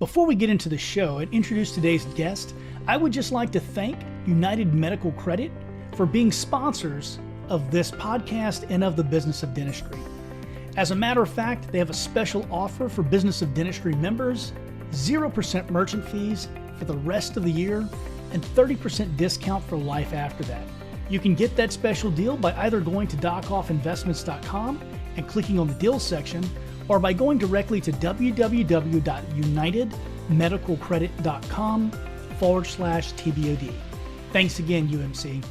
Before we get into the show and introduce today's guest, I would just like to thank United Medical Credit for being sponsors of this podcast and of the business of dentistry. As a matter of fact, they have a special offer for business of dentistry members, 0% merchant fees for the rest of the year, and 30% discount for life after that. You can get that special deal by either going to docoffinvestments.com and clicking on the deals section, or by going directly to www.unitedmedicalcredit.com/TBOD. Thanks again, UMC.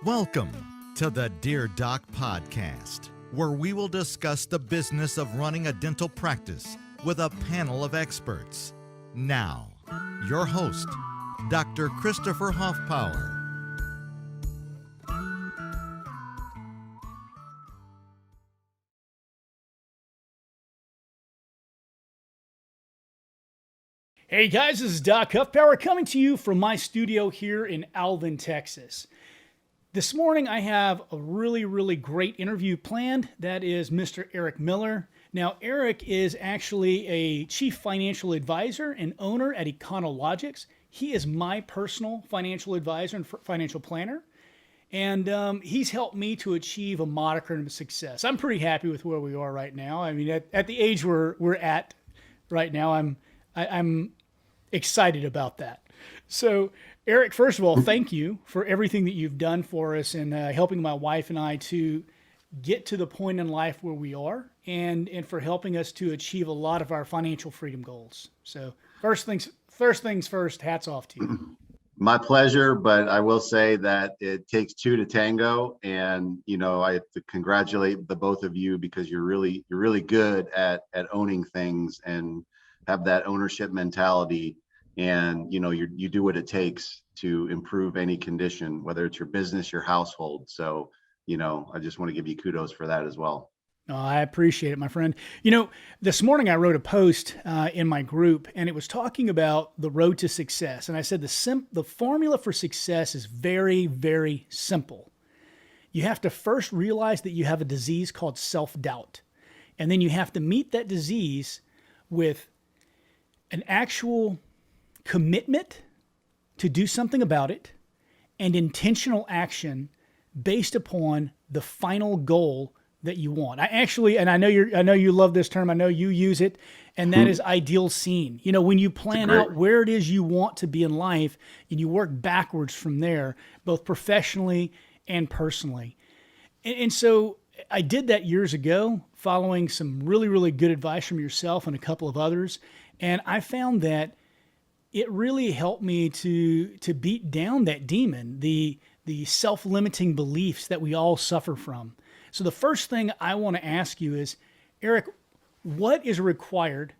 Welcome to the Dear Doc podcast, where we will discuss the business of running a dental practice with a panel of experts. Now, your host, Dr. Christopher Hoffpower. Hey guys, this is Doc Huffpower coming to you from my studio here in Alvin, Texas. This morning I have a really great interview planned. That is Mr. Eric Miller. Now, Eric is actually a chief financial advisor and owner at Econologics. He is my personal financial advisor and financial planner. And he's helped me to achieve a modicum of success. I'm pretty happy with where we are right now. I mean, at the age we're at right now, I'm excited about that. So, Eric, first of all, thank you for everything that you've done for us and helping my wife and I to get to the point in life where we are, and for helping us to achieve a lot of our financial freedom goals. So, first things first, hats off to you. My pleasure, but I will say that it takes two to tango, and I have to congratulate the both of you because you're really good at owning things and have that ownership mentality, and you do what it takes to improve any condition, whether it's your business, your household. So I just want to give you kudos for that as well. Oh, I appreciate it, my friend. This morning I wrote a post in my group, and it was talking about the road to success. And I said the formula for success is very simple. You have to first realize that you have a disease called self-doubt, and then you have to meet that disease with an actual commitment to do something about it and intentional action based upon the final goal that you want. I know you love this term. I know you use it, and that is ideal scene. When you plan out where it is you want to be in life, and you work backwards from there, both professionally and personally. And so I did that years ago, following some really good advice from yourself and a couple of others. And I found that it really helped me to beat down that demon, the self-limiting beliefs that we all suffer from. So the first thing I want to ask you is, Eric, what is required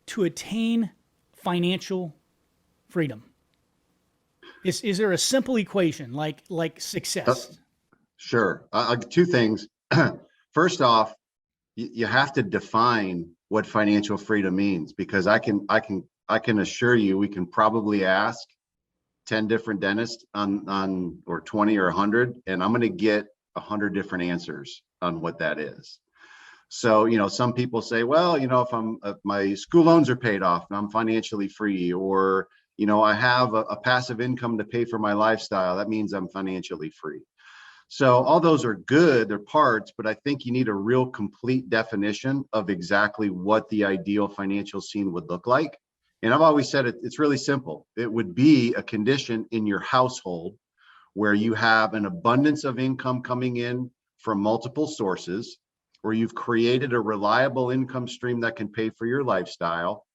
to attain financial freedom? Is there a simple equation like success? Sure. Two things. First off, you have to define what financial freedom means, because I can assure you we can probably ask 10 different dentists on or 20 or 100, and I'm going to get 100 different answers on what that is. So, some people say, well, if my school loans are paid off and I'm financially free, or, I have a passive income to pay for my lifestyle, that means I'm financially free. So all those are good, they're parts, but I think you need a real complete definition of exactly what the ideal financial scene would look like. And I've always said it's really simple. It would be a condition in your household where you have an abundance of income coming in from multiple sources, where you've created a reliable income stream that can pay for your lifestyle.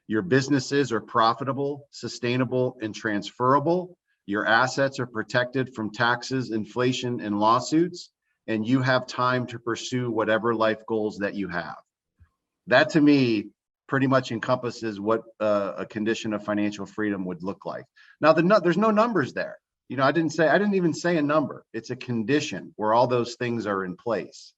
Your businesses are profitable, sustainable, and transferable. Your assets are protected from taxes, inflation, and lawsuits, and you have time to pursue whatever life goals that you have. That, to me, pretty much encompasses what a condition of financial freedom would look like. Now, there's no numbers there. I didn't even say a number. It's a condition where all those things are in place.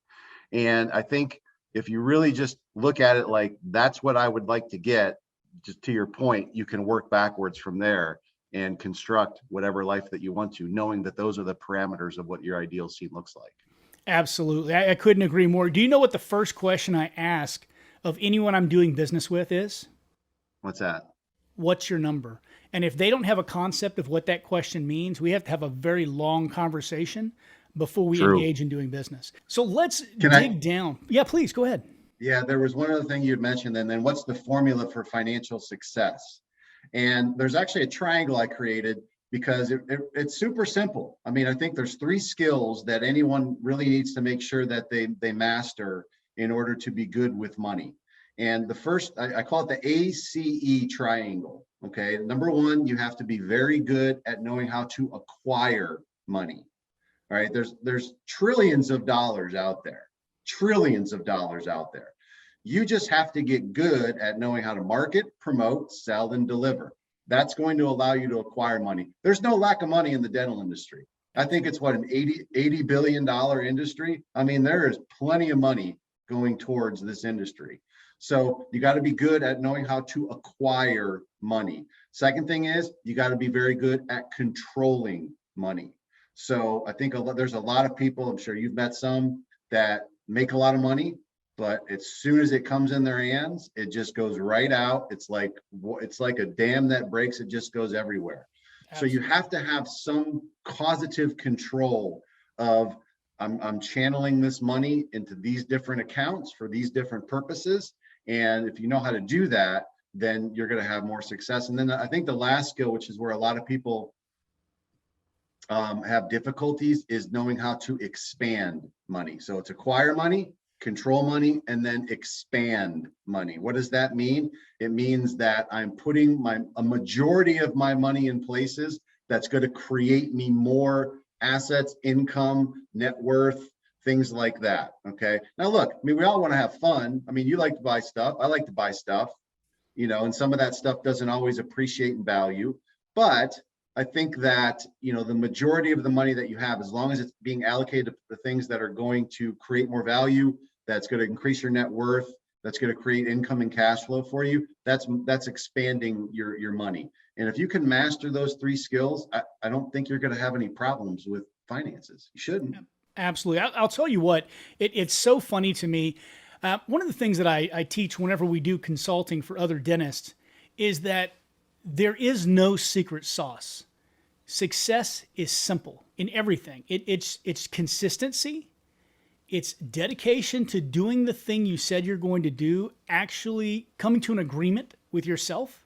And I think if you really just look at it like that's what I would like to get, just to your point, you can work backwards from there and construct whatever life that you want to, knowing that those are the parameters of what your ideal scene looks like. Absolutely. I couldn't agree more. Do you know what the first question I ask of anyone I'm doing business with is, What's that? what's your number? And if they don't have a concept of what that question means, we have to have a very long conversation before we True. engage in doing business. So let's Can I? dig down. Yeah, please go ahead. Yeah, there was one other thing you had mentioned, and then what's the formula for financial success? And there's actually a triangle I created because it's super simple. I mean, I think there's three skills that anyone really needs to make sure that they master in order to be good with money. And the first, I call it the ACE triangle. Okay, number one, you have to be very good at knowing how to acquire money. All right, there's trillions of dollars out there, trillions of dollars out there. You just have to get good at knowing how to market, promote, sell, and deliver. That's going to allow you to acquire money. There's no lack of money in the dental industry. I think it's what, an $80 billion industry. I mean, there is plenty of money going towards this industry. So you got to be good at knowing how to acquire money. Second thing is you got to be very good at controlling money. So I think there's a lot of people, I'm sure you've met some, that make a lot of money, but as soon as it comes in their hands, it just goes right out. It's like a dam that breaks, it just goes everywhere. Absolutely. So you have to have some causative control of I'm channeling this money into these different accounts for these different purposes. And if you know how to do that, then you're going to have more success. And then I think the last skill, which is where a lot of people have difficulties, is knowing how to expand money. So it's acquire money, control money, and then expand money. What does that mean? It means that I'm putting a majority of my money in places that's going to create me more assets, income, net worth, things like that. Okay. Now look, I mean, we all want to have fun. I mean, you like to buy stuff. I like to buy stuff, and some of that stuff doesn't always appreciate in value, but I think that, the majority of the money that you have, as long as it's being allocated to the things that are going to create more value, that's going to increase your net worth, that's going to create income and cash flow for you, that's expanding your money. And if you can master those three skills, I don't think you're going to have any problems with finances. You shouldn't. Absolutely. I'll tell you what, it's so funny to me. One of the things that I teach whenever we do consulting for other dentists is that there is no secret sauce. Success is simple in everything. It's consistency. It's dedication to doing the thing you said you're going to do, actually coming to an agreement with yourself.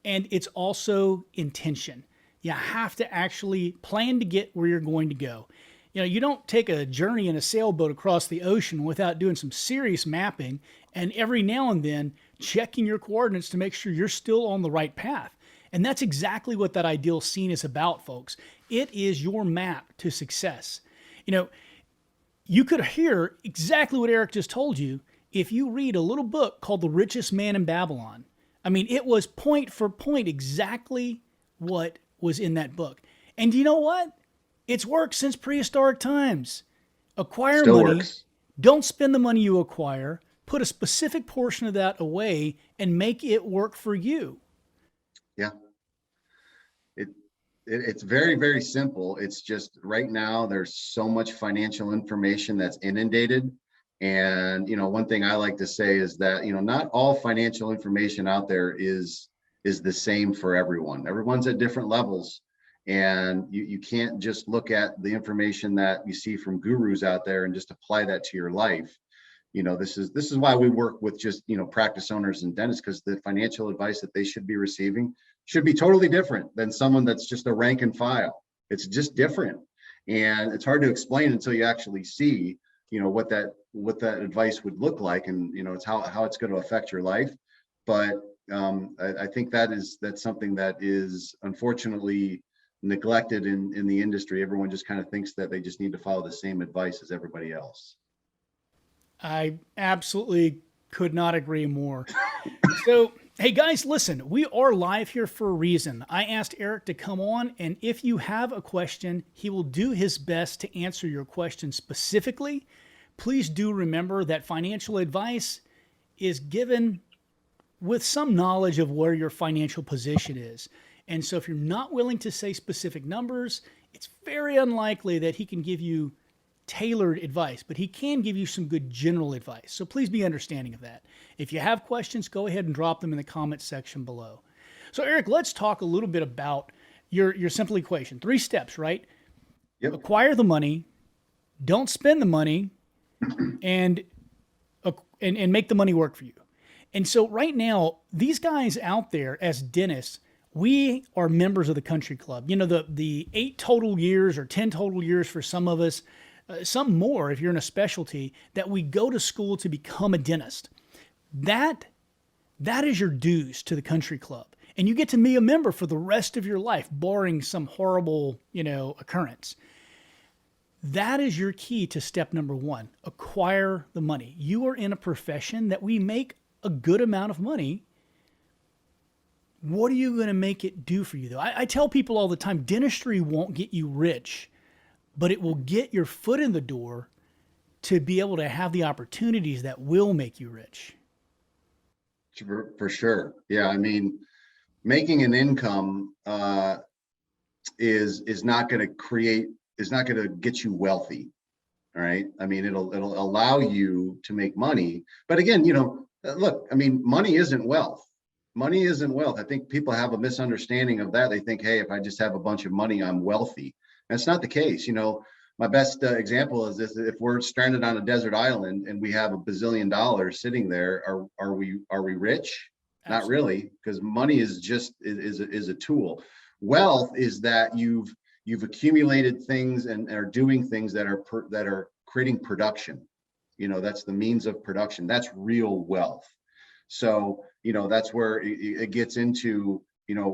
And it's also intention. You have to actually plan to get where you're going to go. You don't take a journey in a sailboat across the ocean without doing some serious mapping and every now and then checking your coordinates to make sure you're still on the right path. And that's exactly what that ideal scene is about, folks. It is your map to success. You could hear exactly what Eric just told you if you read a little book called The Richest Man in Babylon. I mean, it was point for point exactly what was in that book. And you know what? It's worked since prehistoric times. Acquire Still money. Works. Don't spend the money you acquire. Put a specific portion of that away and make it work for you. Yeah. It's very, very simple. It's just right now there's so much financial information that's inundated. And, one thing I like to say is that, not all financial information out there is the same for everyone. Everyone's at different levels. And you can't just look at the information that you see from gurus out there and just apply that to your life. This is why we work with just, practice owners and dentists, because the financial advice that they should be receiving should be totally different than someone that's just a rank and file. It's just different. And it's hard to explain until you actually see, what that advice would look like, and, it's how it's going to affect your life. But I think that's something that is unfortunately neglected in the industry. Everyone just kind of thinks that they just need to follow the same advice as everybody else. I absolutely could not agree more. So, hey guys, listen, we are live here for a reason. I asked Eric to come on, and if you have a question, he will do his best to answer your question specifically. Please do remember that financial advice is given with some knowledge of where your financial position is. And so if you're not willing to say specific numbers, it's very unlikely that he can give you tailored advice, but he can give you some good general advice. So please be understanding of that. If you have questions, go ahead and drop them in the comments section below. So Eric, let's talk a little bit about your simple equation. 3 steps, right? Yep. Acquire the money, don't spend the money, and make the money work for you. And so right now, these guys out there as dentists, we are members of the country club. You know, the 8 total years or 10 total years for some of us, some more if you're in a specialty, that we go to school to become a dentist. That is your dues to the country club. And you get to be a member for the rest of your life, barring some horrible, occurrence. That is your key to step number 1, acquire the money. You are in a profession that we make a good amount of money. What are you going to make it do for you, though? I tell people all the time, dentistry won't get you rich, but it will get your foot in the door to be able to have the opportunities that will make you rich. For sure. Yeah. I mean, making an income is not going to get you wealthy. All right. I mean, it'll allow you to make money. But again, look, I mean, money isn't wealth. Money isn't wealth. I think people have a misunderstanding of that. They think, hey, if I just have a bunch of money, I'm wealthy. That's not the case. My best example is this: if we're stranded on a desert island and we have $1 billion sitting there, are we rich? Absolutely. Not really, because money is just is a tool. Wealth is that you've accumulated things and are doing things that are creating production. That's the means of production. That's real wealth. So, that's where it gets into,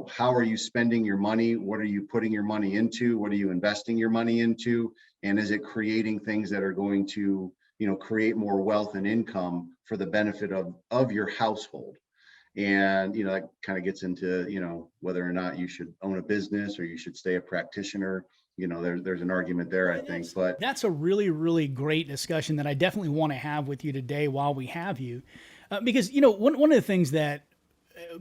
how are you spending your money? What are you putting your money into? What are you investing your money into? And is it creating things that are going to, create more wealth and income for the benefit of your household? And, that kind of gets into, whether or not you should own a business or you should stay a practitioner. There's an argument there, I think. But that's a really, really great discussion that I definitely want to have with you today while we have you. Because, one of the things that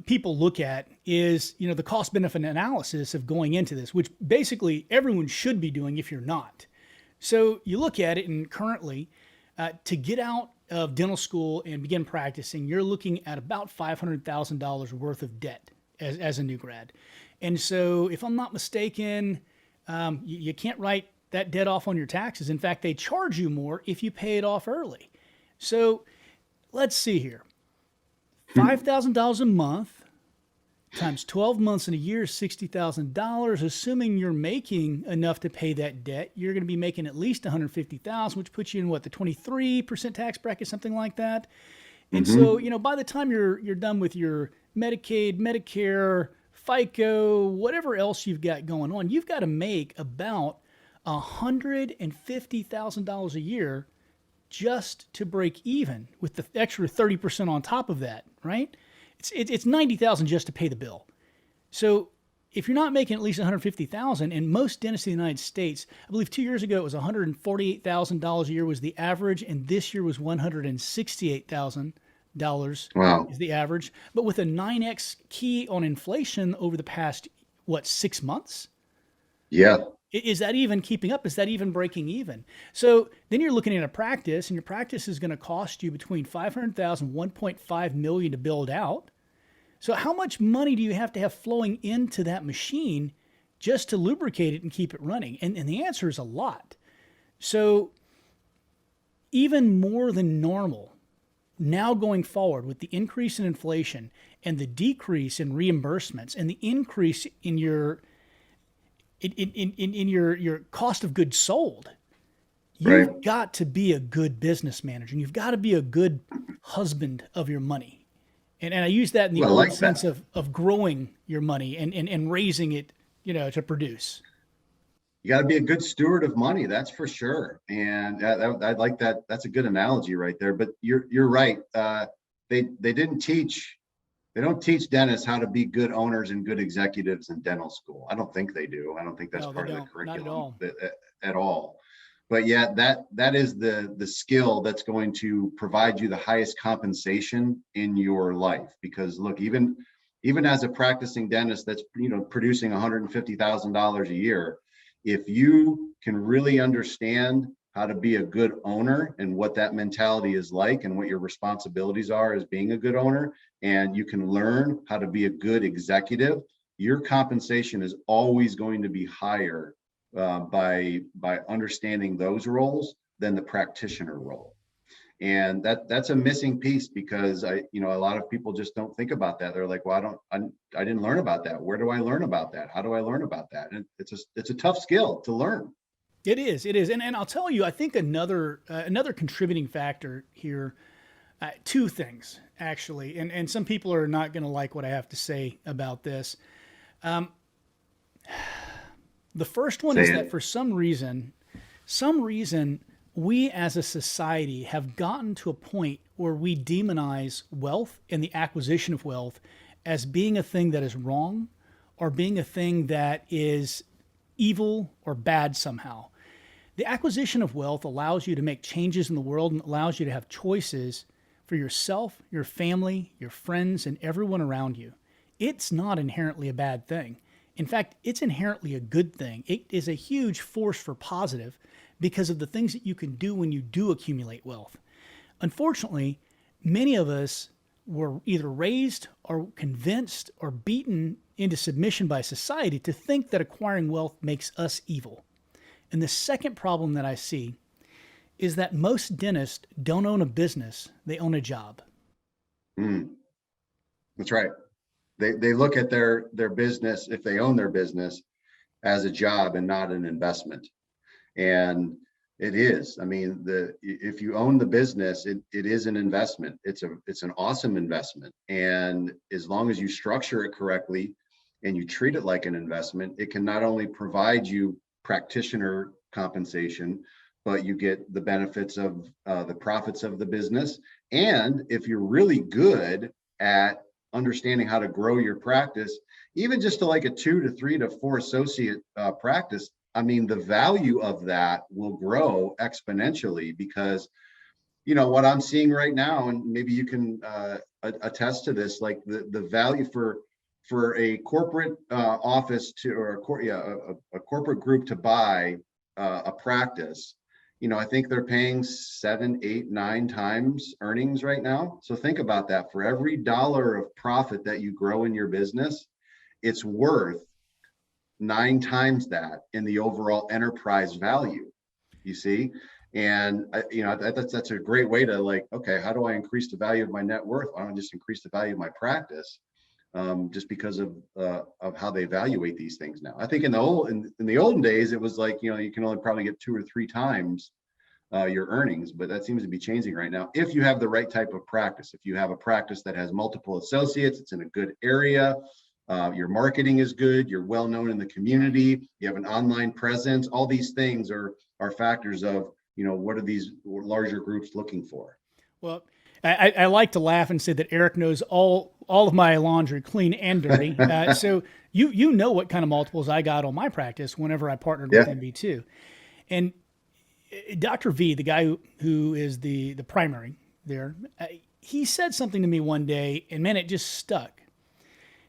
people look at is, the cost benefit analysis of going into this, which basically everyone should be doing if you're not. So you look at it, and currently to get out of dental school and begin practicing, you're looking at about $500,000 worth of debt as a new grad. And so if I'm not mistaken, you can't write that debt off on your taxes. In fact, they charge you more if you pay it off early. So let's see here. $5,000 a month times 12 months in a year is $60,000. Assuming you're making enough to pay that debt, you're going to be making at least $150,000, which puts you in the 23% tax bracket, something like that. And so, by the time you're done with your Medicaid, Medicare, FICO, whatever else you've got going on, you've got to make about $150,000 a year just to break even, with the extra 30% on top of that, right? It's $90,000 just to pay the bill. So if you're not making at least $150,000, and most dentists in the United States, I believe 2 years ago it was $148,000 a year was the average, and this year was $168,000 wow. is the average. But with a 9x key on inflation over the past 6 months? Yeah. Is that even keeping up? Is that even breaking even? So then you're looking at a practice, and your practice is going to cost you between $500,000 and $1.5 million to build out. So how much money do you have to have flowing into that machine just to lubricate it and keep it running? And the answer is a lot. So even more than normal, now going forward with the increase in inflation and the decrease in reimbursements and the increase in your your cost of goods sold, you've got to be a good business manager, and you've got to be a good husband of your money. And I use that in the old sense of growing your money and raising it, to produce. You got to be a good steward of money, that's for sure. And I like that. That's a good analogy right there. But you're right. They don't teach dentists how to be good owners and good executives in dental school. I don't think they do. I don't think that's part of the curriculum at all. But yeah, that is the skill that's going to provide you the highest compensation in your life. Because look, even as a practicing dentist that's producing $150,000 a year, if you can really understand how to be a good owner and what that mentality is like and what your responsibilities are as being a good owner, and you can learn how to be a good executive, your compensation is always going to be higher by understanding those roles than the practitioner role. And that's a missing piece, because a lot of people just don't think about that. They're like, well, I didn't learn about that. Where do I learn about that? How do I learn about that? And it's a tough skill to learn. It is. And I'll tell you, I think another contributing factor here, two things actually, and some people are not going to like what I have to say about this. The first one is that for some reason, we as a society have gotten to a point where we demonize wealth and the acquisition of wealth as being a thing that is wrong, or being a thing that is evil or bad somehow. The acquisition of wealth allows you to make changes in the world and allows you to have choices for yourself, your family, your friends, and everyone around you. It's not inherently a bad thing. In fact, it's inherently a good thing. It is a huge force for positive because of the things that you can do when you do accumulate wealth. Unfortunately, many of us were either raised or convinced or beaten into submission by society to think that acquiring wealth makes us evil. And the second problem that I see is that most dentists don't own a business, they own a job. That's right. They look at their business, if they own their business, as a job and not an investment. And it is. I mean, if you own the business, it is an investment. It's an awesome investment. And as long as you structure it correctly and you treat it like an investment, it can not only provide you practitioner compensation, but you get the benefits of the profits of the business. And if you're really good at understanding how to grow your practice, even just to like a 2 to 3 to 4 associate practice, I mean, the value of that will grow exponentially, because what I'm seeing right now, and maybe you can attest to this, like the value for a corporate office to, or a corporate group to buy a practice, I think they're paying 7, 8, 9 times earnings right now. So think about that. For every dollar of profit that you grow in your business, it's worth 9 times that in the overall enterprise value, you see? And that's a great way to, like, okay, how do I increase the value of my net worth? Why don't I just increase the value of my practice? Just because of how they evaluate these things now. I think in the olden days, it was like, you can only probably get 2 or 3 times your earnings, but that seems to be changing right now. If you have the right type of practice, if you have a practice that has multiple associates, it's in a good area, your marketing is good, you're well known in the community, you have an online presence, all these things are factors of, what are these larger groups looking for? Well, I like to laugh and say that Eric knows all of my laundry, clean and dirty. So you know what kind of multiples I got on my practice whenever I partnered with MB2. And Dr. V, the guy who is the primary there, he said something to me one day, and man, it just stuck.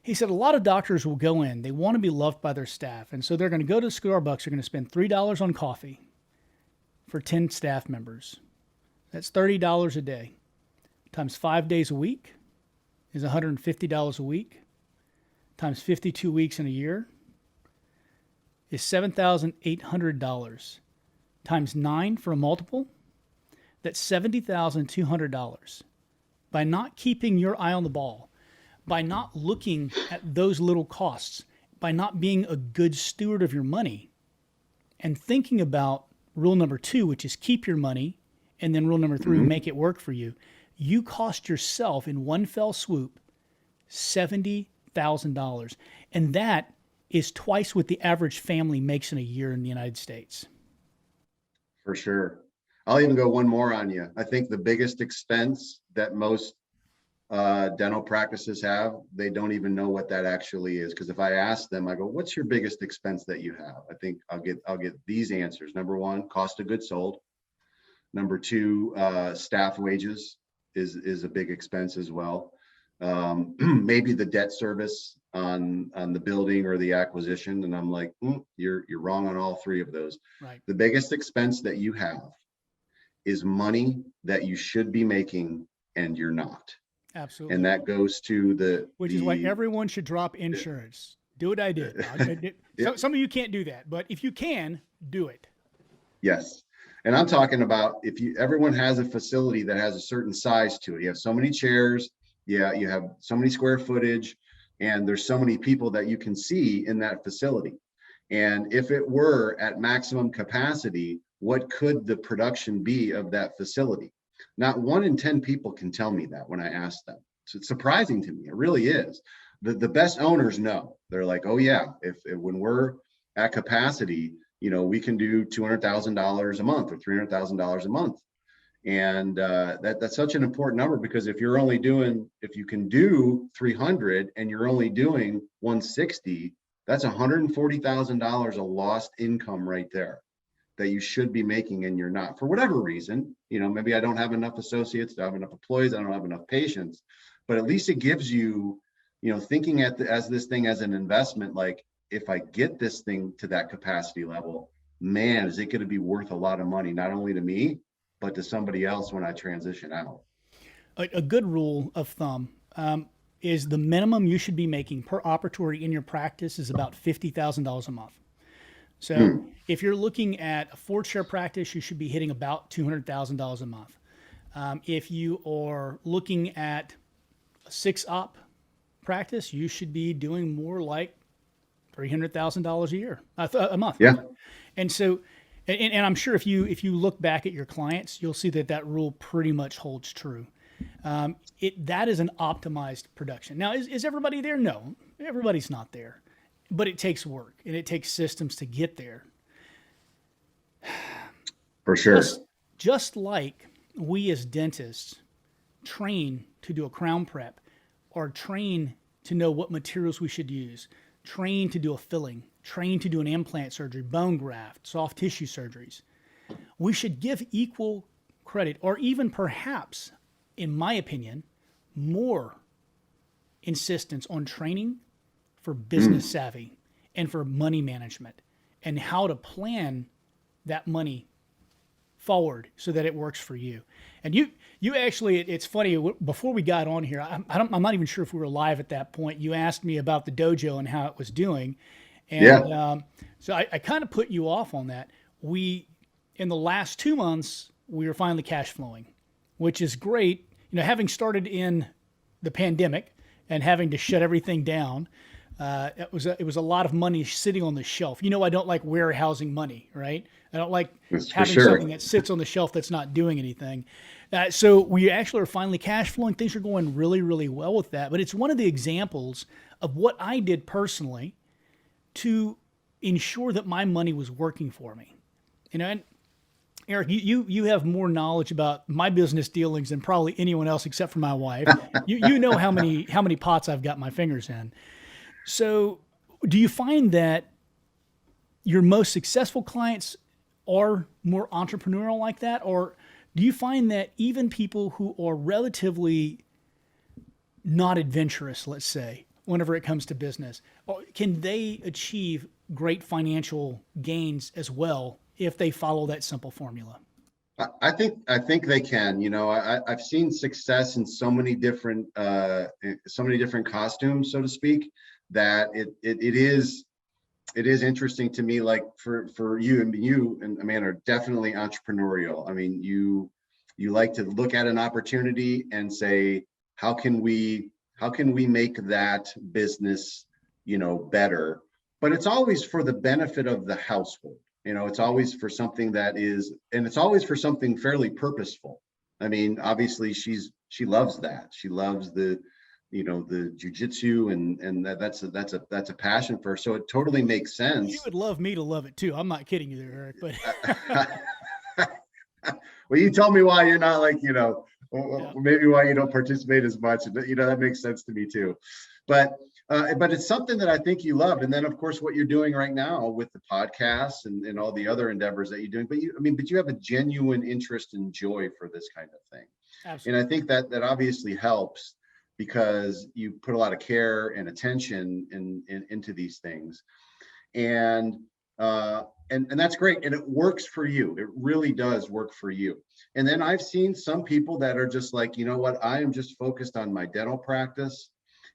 He said a lot of doctors will go in, they want to be loved by their staff, and so they're going to go to Starbucks, they're going to spend $3 on coffee for 10 staff members. That's $30 a day. Times 5 days a week is $150 a week. Times 52 weeks in a year is $7,800. Times 9 for a multiple, that's $70,200. By not keeping your eye on the ball, by not looking at those little costs, by not being a good steward of your money, and thinking about rule number 2, which is keep your money, and then rule number 3, make it work for you, you cost yourself in one fell swoop $70,000. And that is twice what the average family makes in a year in the United States. For sure. I'll even go one more on you. I think the biggest expense that most dental practices have, they don't even know what that actually is. Because if I ask them, I go, what's your biggest expense that you have? I think I'll get these answers. Number 1, cost of goods sold. Number 2, staff wages is a big expense as well. Maybe the debt service on the building or the acquisition. And I'm like, you're wrong on all three of those. Right. The biggest expense that you have is money that you should be making and you're not. Absolutely. And that goes to Which is why everyone should drop insurance. Do what I did. Some of you can't do that, but if you can, do it. Yes. And I'm talking about everyone has a facility that has a certain size to it. You have so many chairs, you have so many square footage, and there's so many people that you can see in that facility. And if it were at maximum capacity, what could the production be of that facility? Not 1 in 10 people can tell me that when I ask them. So it's surprising to me. It really is. The best owners know. They're like, oh yeah, if when we're at capacity, we can do $200,000 a month or $300,000 a month. And that's such an important number, because if you can do 300 and you're only doing 160, that's $140,000 of lost income right there that you should be making and you're not, for whatever reason. Maybe I don't have enough associates, I don't have enough employees, I don't have enough patients, but at least it gives you, thinking as this thing as an investment, like, if I get this thing to that capacity level, man, is it going to be worth a lot of money, not only to me, but to somebody else when I transition out. A good rule of thumb is the minimum you should be making per operatory in your practice is about $50,000 a month. So if you're looking at a 4-chair practice, you should be hitting about $200,000 a month. If you are looking at a 6-op practice, you should be doing more like $300,000 a year, a month. Yeah. And so, and I'm sure if you look back at your clients, you'll see that rule pretty much holds true. That is an optimized production. Now, is everybody there? No, everybody's not there, but it takes work and it takes systems to get there. For sure. Just like we as dentists train to do a crown prep, or train to know what materials we should use, train to do a filling, train to do an implant surgery, bone graft, soft tissue surgeries. We should give equal credit, or even perhaps, in my opinion, more insistence on training for business savvy and for money management and how to plan that money forward so that it works for you. And you actually, it's funny, before we got on here, I'm not even sure if we were live at that point. You asked me about the dojo and how it was doing. And so I kind of put you off on that. In the last 2 months, we were finally cash flowing, which is great. Having started in the pandemic and having to shut everything down, it was a lot of money sitting on the shelf. I don't like warehousing money, right? I don't like having something that sits on the shelf that's not doing anything. So we actually are finally cash flowing. Things are going really, really well with that. But it's one of the examples of what I did personally to ensure that my money was working for me. And Eric, you have more knowledge about my business dealings than probably anyone else except for my wife. you know how many pots I've got my fingers in. So do you find that your most successful clients are more entrepreneurial like that? Or do you find that even people who are relatively not adventurous, let's say, whenever it comes to business, can they achieve great financial gains as well if they follow that simple formula? I think they can. I've seen success in so many different costumes, so to speak, that it is interesting to me. Like for you and Amanda are definitely entrepreneurial. I mean, you like to look at an opportunity and say, how can we make that business, better? But it's always for the benefit of the household. It's always for something it's always for something fairly purposeful. I mean, obviously she loves that. She loves the jujitsu and that's a passion for her. So it totally makes sense. She would love me to love it too. I'm not kidding you there, Eric, but well, you tell me why you're not maybe why you don't participate as much. That makes sense to me too. But it's something that I think you love. And then of course, what you're doing right now with the podcasts and all the other endeavors that you're doing, but you have a genuine interest and joy for this kind of thing. Absolutely. And I think that obviously helps. because you put a lot of care and attention into these things. And and that's great, and it works for you. It really does work for you. And then I've seen some people that are just like, you know what, I am just focused on my dental practice,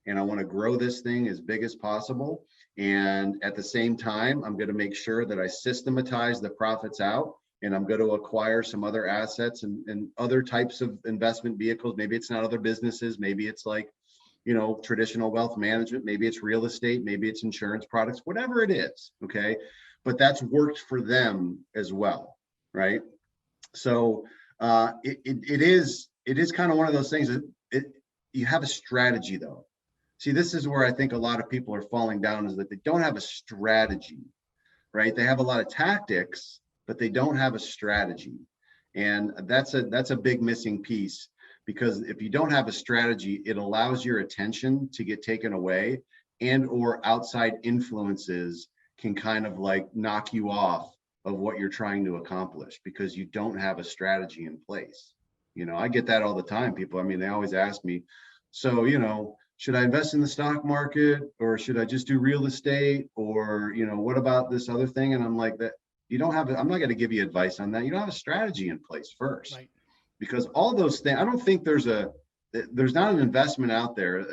and I want to grow this thing as big as possible. And at the same time, I'm going to make sure that I systematize the profits out, and I'm going to acquire some other assets and other types of investment vehicles. Maybe it's not other businesses, maybe it's like, traditional wealth management, maybe it's real estate, maybe it's insurance products, whatever it is. Okay. But that's worked for them as well. Right. So it is kind of one of those things that you have a strategy though. See, this is where I think a lot of people are falling down, is that they don't have a strategy, right? They have a lot of tactics, but they don't have a strategy. And that's a big missing piece. Because if you don't have a strategy, it allows your attention to get taken away, and or outside influences can kind of like knock you off of what you're trying to accomplish because you don't have a strategy in place. I get that all the time. People, I mean, they always ask me, so, should I invest in the stock market, or should I just do real estate, or, what about this other thing? And I'm like, that you don't have, I'm not going to give you advice on that. You don't have a strategy in place first. Right. Because all those things, I don't think there's not an investment out there,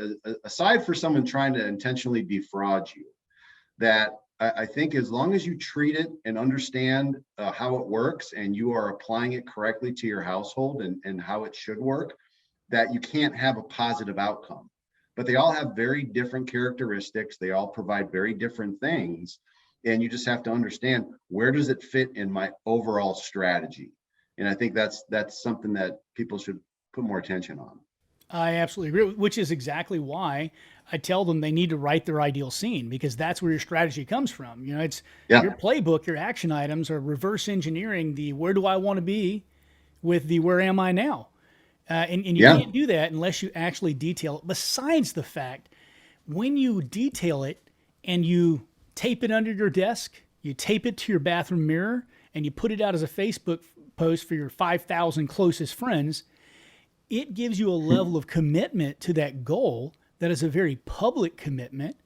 aside for someone trying to intentionally defraud you, that I think as long as you treat it and understand how it works, and you are applying it correctly to your household and how it should work, that you can't have a positive outcome. But they all have very different characteristics. They all provide very different things. And you just have to understand, where does it fit in my overall strategy? And I think that's something that people should put more attention on. I absolutely agree, which is exactly why I tell them they need to write their ideal scene, because that's where your strategy comes from. It's your playbook, your action items are reverse engineering the where do I want to be with the where am I now? And you can't do that unless you actually detail it. Besides the fact, when you detail it and you tape it under your desk, you tape it to your bathroom mirror, and you put it out as a Facebook post for your 5,000 closest friends, it gives you a level of commitment to that goal that is a very public commitment,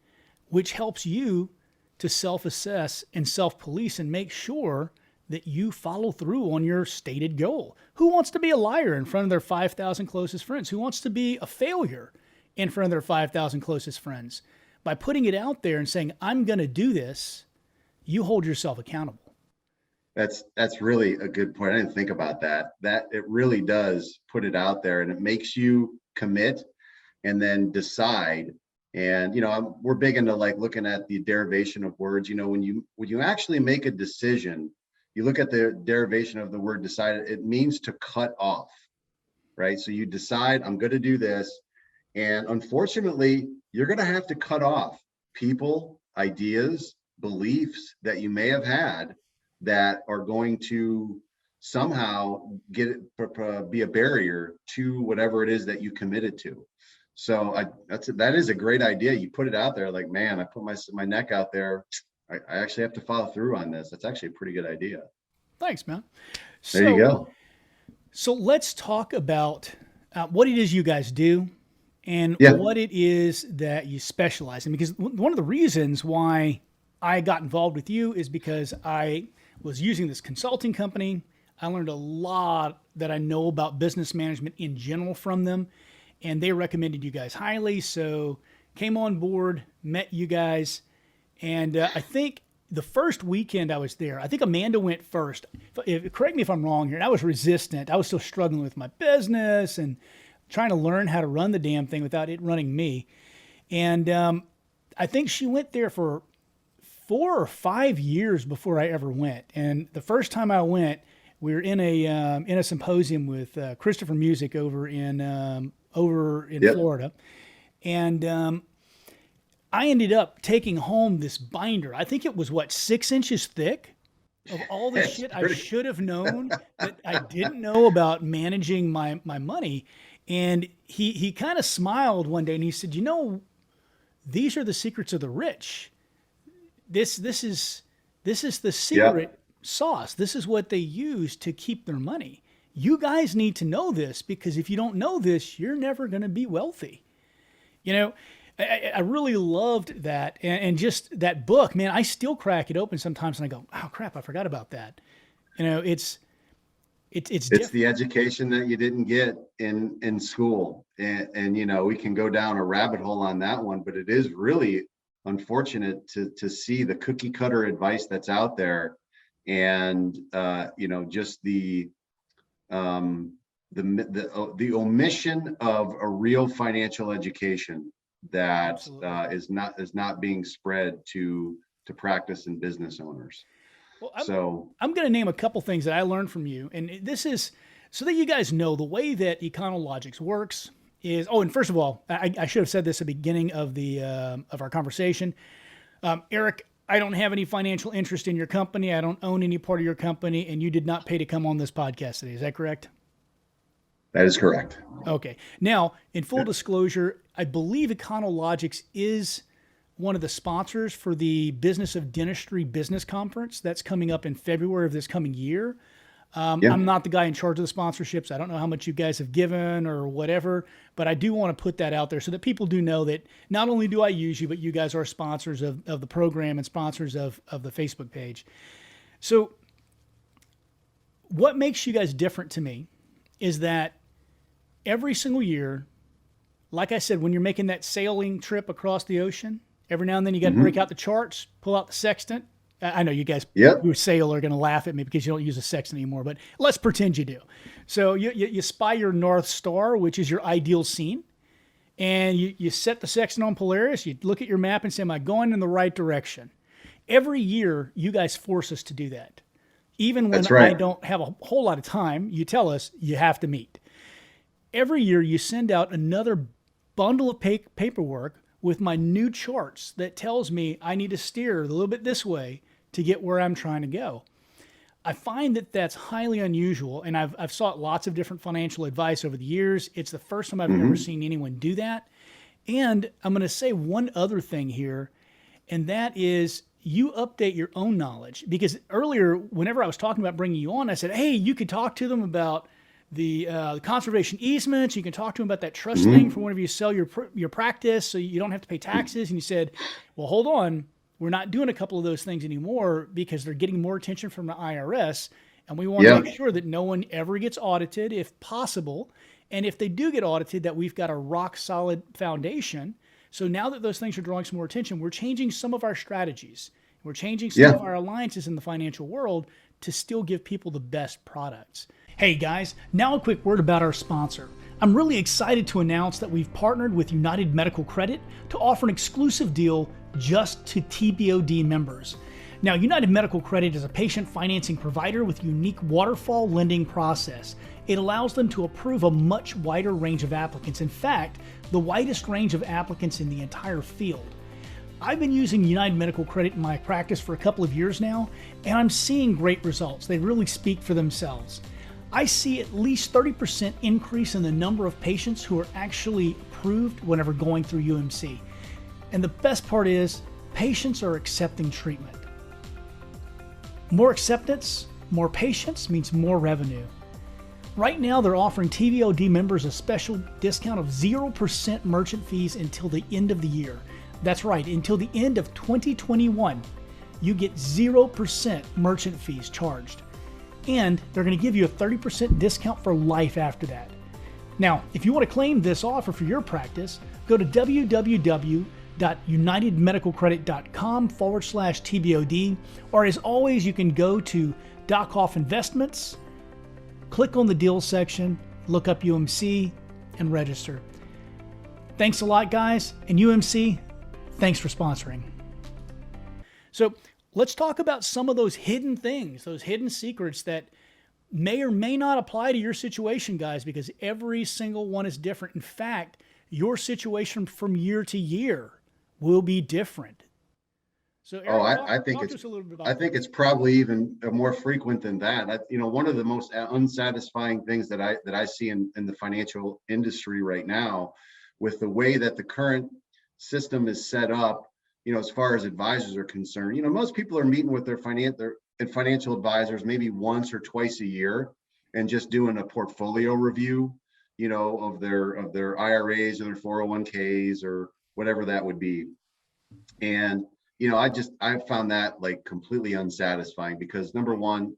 which helps you to self-assess and self-police and make sure that you follow through on your stated goal. Who wants to be a liar in front of their 5,000 closest friends? Who wants to be a failure in front of their 5,000 closest friends? By putting it out there and saying, I'm going to do this, you hold yourself accountable. That's really a good point. I didn't think about that. That it really does put it out there, and it makes you commit and then decide. And we're big into like looking at the derivation of words. When you actually make a decision, you look at the derivation of the word decide. It means to cut off, right? So you decide, I'm going to do this, and unfortunately, you're going to have to cut off people, ideas, beliefs that you may have had that are going to somehow be a barrier to whatever it is that you committed to. So that is a great idea. You put it out there, like, man, I put my neck out there. I actually have to follow through on this. That's actually a pretty good idea. Thanks, man. There you go. So let's talk about what it is you guys do and what it is that you specialize in. Because one of the reasons why I got involved with you is because I was using this consulting company. I learned a lot that I know about business management in general from them, and they recommended you guys highly. So came on board, met you guys, and I think the first weekend I was there, I think Amanda went first. Correct me if I'm wrong here. And I was resistant. I was still struggling with my business and trying to learn how to run the damn thing without it running me. And I think she went there for 4 or 5 years before I ever went. And the first time I went, we were in a symposium with Christopher Music over in Florida, and I ended up taking home this binder. I think it was 6 inches thick of all the shit I should have known that I didn't know about managing my money. And he kind of smiled one day and he said, these are the secrets of the rich. This is the secret sauce. This is what they use to keep their money. You guys need to know this, because if you don't know this, you're never going to be wealthy. You know, I really loved that, and just that book, man. I still crack it open sometimes, and I go, "Oh crap, I forgot about that." You know, it's It's different. the education that you didn't get in school, and we can go down a rabbit hole on that one, but it is really unfortunate to see the cookie cutter advice that's out there, and just um, the omission of a real financial education that Absolutely. is not being spread to practice and business owners. Well, So I'm going to name a couple things that I learned from you, and this is so that you guys know the way that Econologics works is. Oh, and first of all, I should have said this at the beginning of the of our conversation. Eric, I don't have any financial interest in your company. I don't own any part of your company, and you did not pay to come on this podcast today. Is that correct? that is correct. Okay. Now, in full disclosure, I believe Econologics is one of the sponsors for the Business of Dentistry Business Conference that's coming up in February of this coming year. Yeah, I'm not the guy in charge of the sponsorships. I don't know how much you guys have given or whatever, but I do want to put that out there so that people do know that not only do I use you, but you guys are sponsors of the program and sponsors of the Facebook page. So, what makes you guys different to me is that every single year, like I said, when you're making that sailing trip across the ocean, every now and then you got to break out the charts, pull out the sextant. I know you guys yep, who sail are going to laugh at me because you don't use a sextant anymore, but let's pretend you do. So you spy your North Star, which is your ideal scene, and you set the sextant on Polaris. You look at your map and say, am I going in the right direction? Every year, you guys force us to do that. Even when that's I right. don't have a whole lot of time, you tell us you have to meet. Every year, you send out another bundle of paperwork with my new charts that tells me I need to steer a little bit this way to get where I'm trying to go. I find that that's highly unusual, and I've sought lots of different financial advice over the years. It's the first time I've ever Hmm. seen anyone do that. And I'm going to say one other thing here, and that is you update your own knowledge. Because earlier, whenever I was talking about bringing you on, I said, hey, you could talk to them about the conservation easements. You can talk to them about that trust thing for Hmm. whenever you sell your practice, so you don't have to pay taxes. And you said, well, hold on, we're not doing a couple of those things anymore because they're getting more attention from the IRS, and we want to Yeah, make sure that no one ever gets audited, if possible. And if they do get audited, that we've got a rock solid foundation. So now that those things are drawing some more attention, we're changing some of our strategies. We're changing some yeah. of our alliances in the financial world to still give people the best products. Hey guys, now a quick word about our sponsor. I'm really excited to announce that we've partnered with United Medical Credit to offer an exclusive deal just to TBOD members. Now, United Medical Credit is a patient financing provider with a unique waterfall lending process. It allows them to approve a much wider range of applicants. In fact, the widest range of applicants in the entire field. I've been using United Medical Credit in my practice for a couple of years now, and I'm seeing great results. They really speak for themselves. I see at least 30% increase in the number of patients who are actually approved whenever going through UMC. And the best part is, patients are accepting treatment. More acceptance, more patients means more revenue. Right now, they're offering TVOD members a special discount of 0% merchant fees until the end of the year. That's right, until the end of 2021, you get 0% merchant fees charged. And they're going to give you a 30% discount for life after that. Now, if you want to claim this offer for your practice, go to www.unitedmedicalcredit.com/TBOD, or as always, you can go to Dockoff Investments, click on the deals section, look up UMC, and register. Thanks a lot, guys, and UMC, thanks for sponsoring. So let's talk about some of those hidden things, those hidden secrets that may or may not apply to your situation, guys, because every single one is different. In fact, your situation from year to year will be different. So, Oh, Eric, I think talk to it's us a little bit I about think that. it's probably even more frequent than that. One of the most unsatisfying things that I see in the financial industry right now, with the way that the current system is set up, as far as advisors are concerned, most people are meeting with their financial advisors maybe once or twice a year and just doing a portfolio review, of their IRAs or their 401ks or whatever that would be. And I found that like completely unsatisfying because number one,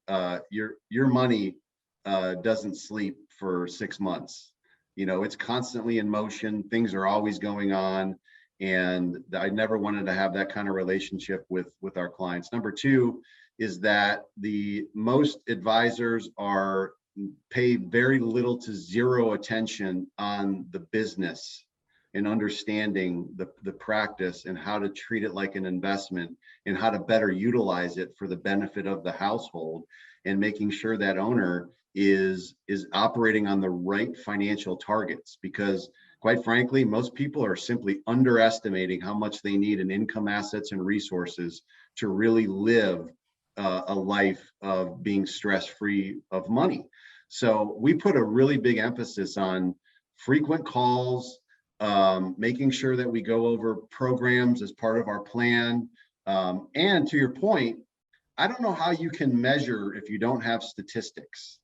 your money doesn't sleep for 6 months. It's constantly in motion. Things are always going on, and I never wanted to have that kind of relationship with our clients. Number two is that the most advisors are pay very little to zero attention on the business and understanding the practice and how to treat it like an investment and how to better utilize it for the benefit of the household, and making sure that owner is operating on the right financial targets. Because quite frankly, most people are simply underestimating how much they need in income, assets, and resources to really live a life of being stress-free of money. So we put a really big emphasis on frequent calls, making sure that we go over programs as part of our plan. And to your point, I don't know how you can measure if you don't have statistics.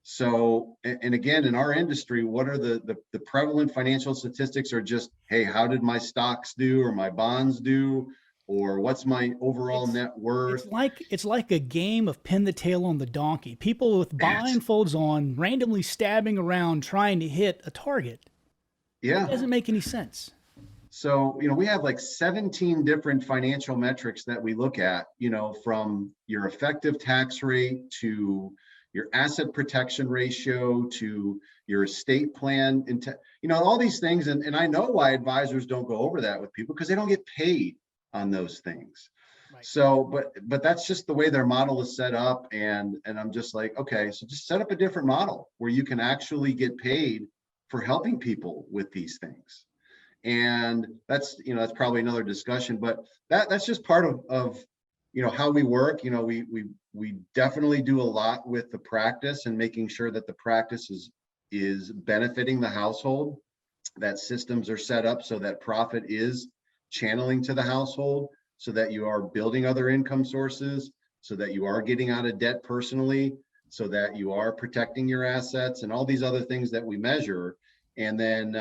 So, and again, in our industry, what are the prevalent financial statistics are just, hey, how did my stocks do or my bonds do? Or what's my overall net worth? It's like a game of pin the tail on the donkey. People with Yes. blindfolds on, randomly stabbing around trying to hit a target. It Yeah. doesn't make any sense. So, we have like 17 different financial metrics that we look at, from your effective tax rate to your asset protection ratio to your estate plan, all these things. And I know why advisors don't go over that with people, because they don't get paid on those things. Right. So, but that's just the way their model is set up. And I'm just like, okay, so just set up a different model where you can actually get paid for helping people with these things. And that's probably another discussion, but that's just part of how we work. We definitely do a lot with the practice and making sure that the practice is benefiting the household, that systems are set up so that profit is channeling to the household, so that you are building other income sources, so that you are getting out of debt personally, so that you are protecting your assets and all these other things that we measure. And then,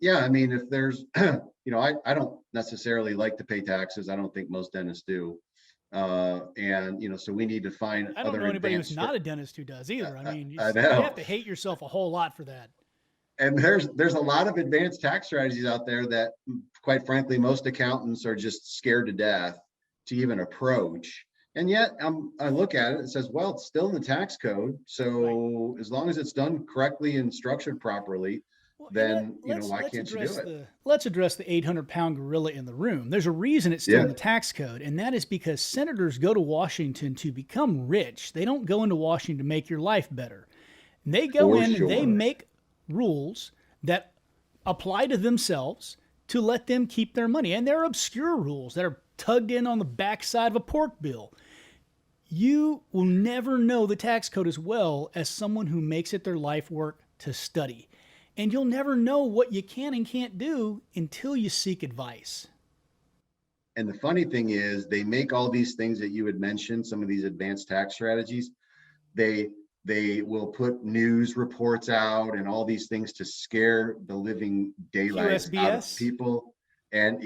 if there's, I don't necessarily like to pay taxes. I don't think most dentists do. So we need to find I don't other know anybody who's advanced. not a dentist who does either. I mean, I you have know. to hate yourself a whole lot for that. And there's a lot of advanced tax strategies out there that, quite frankly, most accountants are just scared to death to even approach. And yet, I look at it, it says, well, it's still in the tax code. So as long as it's done correctly and structured properly, Well, and then why let's can't you do address it? the 800-pound gorilla in the room. There's a reason it's still Yeah, in the tax code, and that is because senators go to Washington to become rich. They don't go into Washington to make your life better. They go for in and they sure. make rules that apply to themselves to let them keep their money. And they're obscure rules that are tugged in on the backside of a pork bill. You will never know the tax code as well as someone who makes it their life work to study. And you'll never know what you can and can't do until you seek advice. And the funny thing is, they make all these things that you had mentioned, some of these advanced tax strategies. They will put news reports out and all these things to scare the living daylights out of QSBS? people. And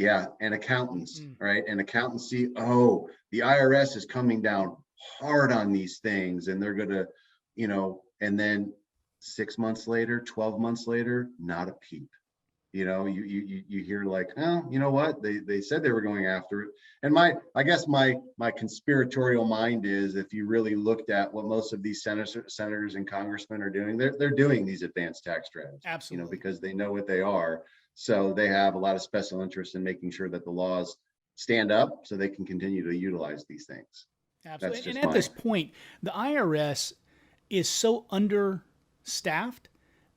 accountants, right? And accountants see, oh, the IRS is coming down hard on these things, and they're gonna, and then 6 months later, 12 months later, not a peep. You hear like, oh, you know what? They said they were going after it. And I guess my conspiratorial mind is, if you really looked at what most of these senators and congressmen are doing, they're doing these advanced tax strategies, Absolutely. because they know what they are. So they have a lot of special interest in making sure that the laws stand up so they can continue to utilize these things. That's Absolutely. And just at my this point, the IRS is so understaffed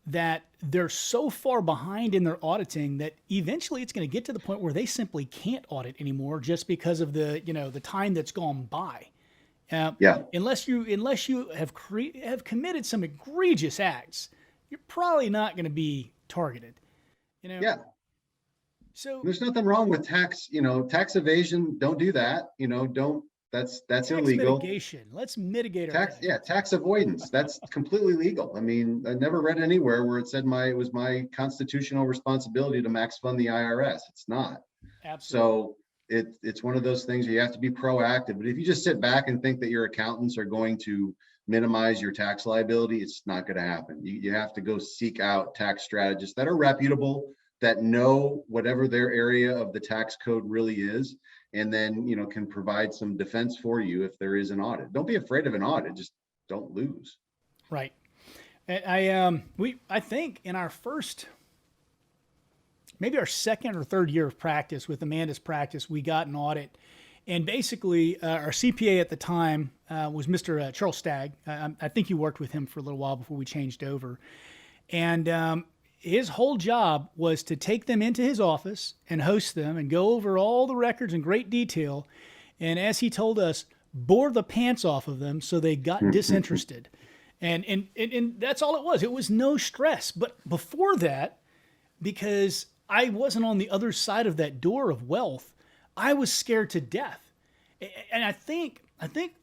that they're so far behind in their auditing that eventually it's going to get to the point where they simply can't audit anymore just because of the time that's gone by. yeah. Unless you have committed some egregious acts, you're probably not going to be targeted. You know, Yeah. so There's nothing wrong with tax evasion. Don't do that. Don't That's Tax illegal. mitigation. Let's mitigate our taxes. Tax avoidance. That's completely legal. I mean, I never read anywhere where it said it was my constitutional responsibility to max fund the IRS. It's not. Absolutely. So it's one of those things where you have to be proactive. But if you just sit back and think that your accountants are going to minimize your tax liability, it's not going to happen. You have to go seek out tax strategists that are reputable, that know whatever their area of the tax code really is, and then can provide some defense for you if there is an audit. Don't be afraid of an audit, just don't lose. Right. I think in our first, maybe our second or third year of practice with Amanda's practice, we got an audit. And basically, our CPA at the time was Mr. Charles Stagg. I think you worked with him for a little while before we changed over. And his whole job was to take them into his office and host them and go over all the records in great detail. And as he told us, bore the pants off of them so they got disinterested. And that's all it was. It was no stress. But before that, because I wasn't on the other side of that door of wealth, I was scared to death. And I think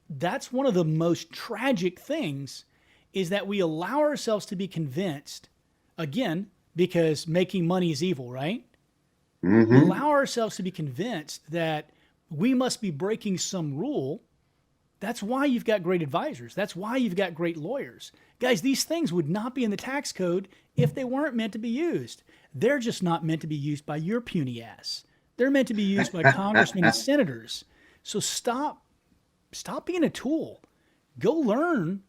that's one of the most tragic things is that we allow ourselves to be convinced, again, because making money is evil, right? We allow ourselves to be convinced that we must be breaking some rule. That's why you've got great advisors. That's why you've got great lawyers. Guys, these things would not be in the tax code if they weren't meant to be used. They're just not meant to be used by your puny ass. They're meant to be used by congressmen and senators. So stop being a tool. Go learn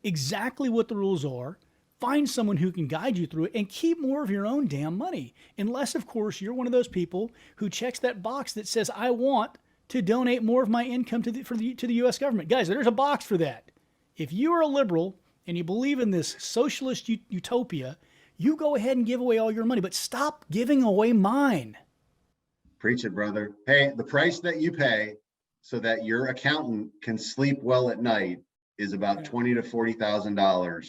exactly what the rules are. Find someone who can guide you through it and keep more of your own damn money. Unless, of course, you're one of those people who checks that box that says, I want to donate more of my income to the U.S. government. Guys, there's a box for that. If you are a liberal and you believe in this socialist utopia, you go ahead and give away all your money, but stop giving away mine. Preach it, brother. Hey, the price that you pay so that your accountant can sleep well at night is about $20,000 to $40,000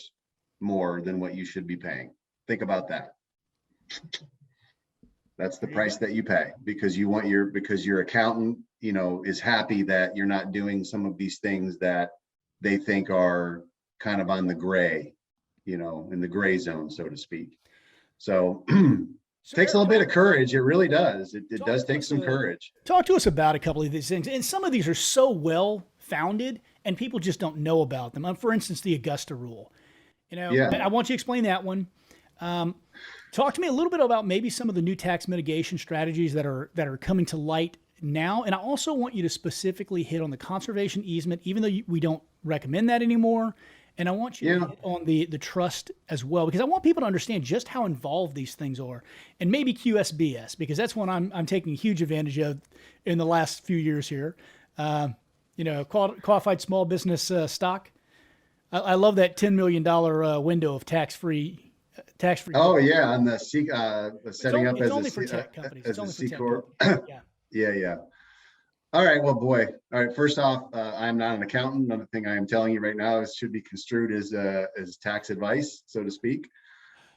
more than what you should be paying. Think about that. That's the price that you pay because your accountant, is happy that you're not doing some of these things that they think are kind of on the gray, in the gray zone, so to speak. So takes a little bit of courage. It really does. It does take some courage. Talk to us about a couple of these things. And some of these are so well founded and people just don't know about them. For instance, the Augusta rule. I want you to explain that one. Talk to me a little bit about maybe some of the new tax mitigation strategies that are coming to light now. And I also want you to specifically hit on the conservation easement, even though we don't recommend that anymore. And I want you to hit on the trust as well, because I want people to understand just how involved these things are, and maybe QSBS, because that's one I'm taking huge advantage of in the last few years here. Qualified small business stock. I love that $10 million window of tax-free. Oh yeah, on the setting up as a C corp. Yeah. All right. Well, boy. All right. First off, I'm not an accountant. Another thing I am telling you right now should be construed as tax advice, so to speak.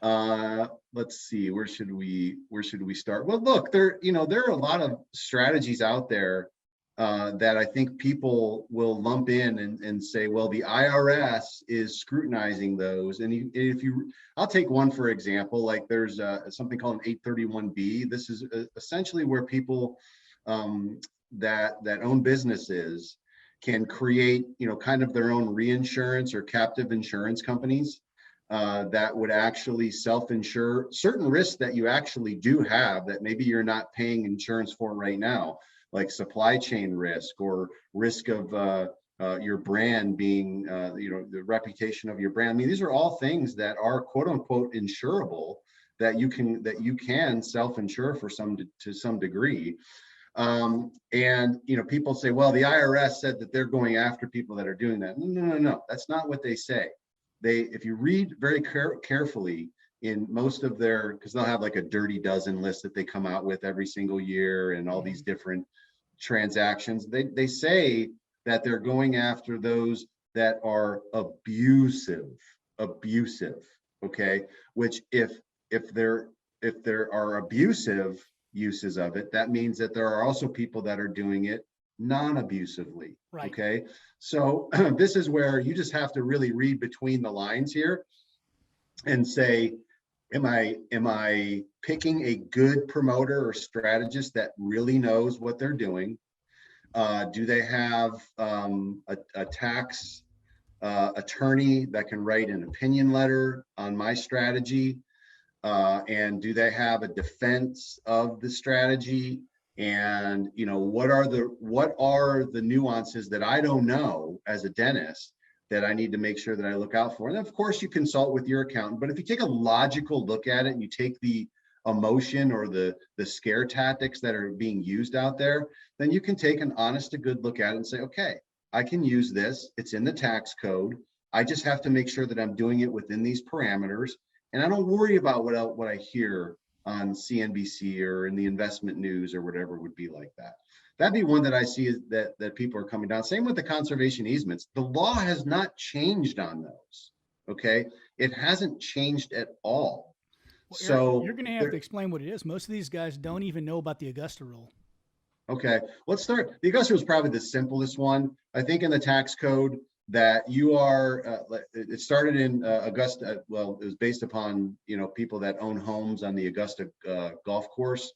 Let's see. Where should we start? Well, look, there are a lot of strategies out there that I think people will lump in and say, well, the IRS is scrutinizing those. And I'll take one for example. Like there's something called an 831B. This is essentially where people that own businesses can create, kind of their own reinsurance or captive insurance companies that would actually self-insure certain risks that you actually do have that maybe you're not paying insurance for right now, like supply chain risk or risk of your brand being, the reputation of your brand. I mean, these are all things that are quote unquote insurable that you can self-insure for to some degree. And people say, well, the IRS said that they're going after people that are doing that. No, that's not what they say. If you read very carefully in most of because they'll have like a dirty dozen list that they come out with every single year and all these different transactions. They say that they're going after those that are abusive. Okay, which if there are abusive uses of it, that means that there are also people that are doing it non-abusively. Right. Okay. So this is where you just have to really read between the lines here and say, am I picking a good promoter or strategist that really knows what they're doing? Do they have a tax attorney that can write an opinion letter on my strategy? And do they have a defense of the strategy? And what are the nuances that I don't know as a dentist that I need to make sure that I look out for? And of course, you consult with your accountant. But if you take a logical look at it and you take the emotion or the scare tactics that are being used out there, then you can take an honest to good look at it and say, okay, I can use this. It's in the tax code. I just have to make sure that I'm doing it within these parameters. And I don't worry about what I hear on CNBC or in the investment news or whatever would be like that. That'd be one that I see that people are coming down. Same with the conservation easements. The law has not changed on those. Okay. It hasn't changed at all. Well, Eric, So you're going to have to explain what it is. Most of these guys don't even know about the Augusta rule. okay, let's start. The Augusta was probably the simplest one. I think in the tax code that you are, it started in Augusta. Well, it was based upon, people that own homes on the Augusta golf course,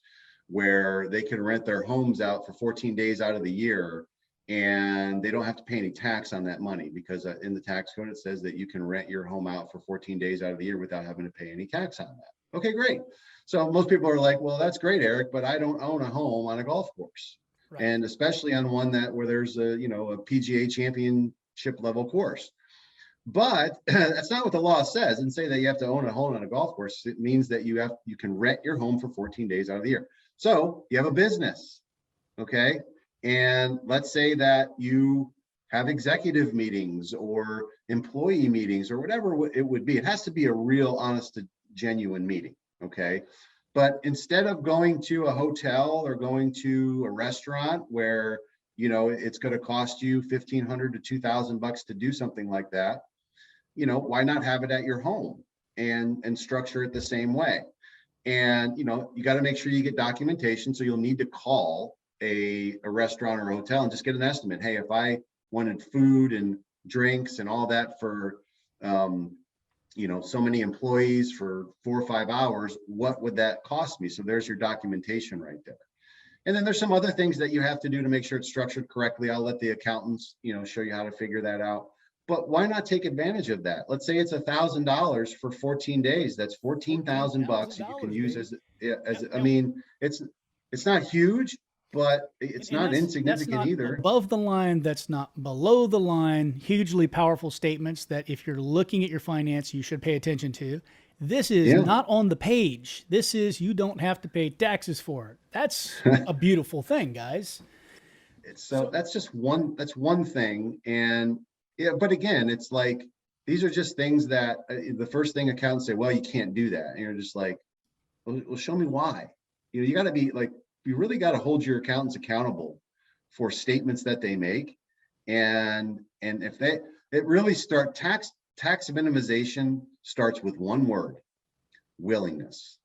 where they can rent their homes out for 14 days out of the year, and they don't have to pay any tax on that money, because in the tax code, it says that you can rent your home out for 14 days out of the year without having to pay any tax on that. Okay, great. So most people are like, well, that's great, Eric, but I don't own a home on a golf course. Right. And especially on one where there's a PGA championship level course. But that's not what the law says. And say that you have to own a home on a golf course. It means that you can rent your home for 14 days out of the year. So you have a business, okay? And let's say that you have executive meetings or employee meetings or whatever it would be. It has to be a real, honest, genuine meeting, okay? But instead of going to a hotel or going to a restaurant where it's going to cost you $1,500 to $2,000 to do something like that, why not have it at your home and structure it the same way? And you got to make sure you get documentation. So you'll need to call a restaurant or a hotel and just get an estimate. Hey, if I wanted food and drinks and all that for so many employees for 4 or 5 hours, what would that cost me? So there's your documentation right there. And then there's some other things that you have to do to make sure it's structured correctly. I'll let the accountants, show you how to figure that out. But why not take advantage of that? Let's say it's $1,000 for 14 days. That's $14,000 you can use as I mean, it's not huge, but it's not insignificant that's not either. Above the line, that's not below the line. Hugely powerful statements that if you're looking at your finance, you should pay attention to. This is not on the page. This is, you don't have to pay taxes for it. That's a beautiful thing, guys. So that's just one thing. And yeah, but again, it's like, these are just things that the first thing accountants say, well, you can't do that. And you're just like, well, show me why. You got to be like, you really got to hold your accountants accountable for statements that they make. And if it really tax minimization starts with one word: willingness.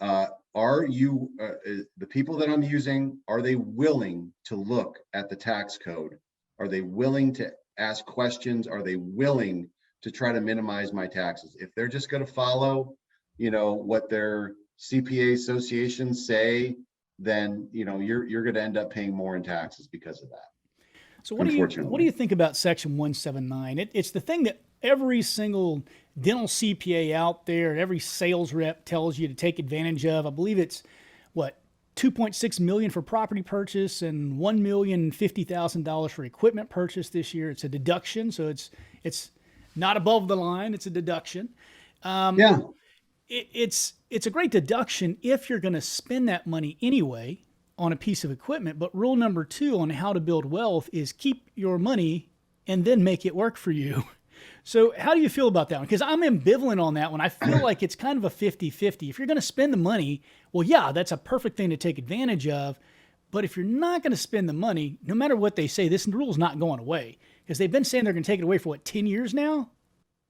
Are you, the people that I'm using, are they willing to look at the tax code? Are they willing to ask questions? Are they willing to try to minimize my taxes? If they're just going to follow, what their CPA associations say, then, you're going to end up paying more in taxes because of that. So what do you think about Section 179? It's the thing that every single dental CPA out there, every sales rep tells you to take advantage of. I believe it's what, 2.6 million for property purchase and $1,050,000 for equipment purchase this year. It's a deduction, so it's not above the line. It's a deduction. It's a great deduction if you're going to spend that money anyway on a piece of equipment. But rule number 2 on how to build wealth is keep your money and then make it work for you. So how do you feel about that one? Because I'm ambivalent on that one. I feel like it's kind of a 50-50. If you're going to spend the money, well, yeah, that's a perfect thing to take advantage of. But if you're not going to spend the money, no matter what they say, this rule is not going away. Because they've been saying they're going to take it away for, 10 years now?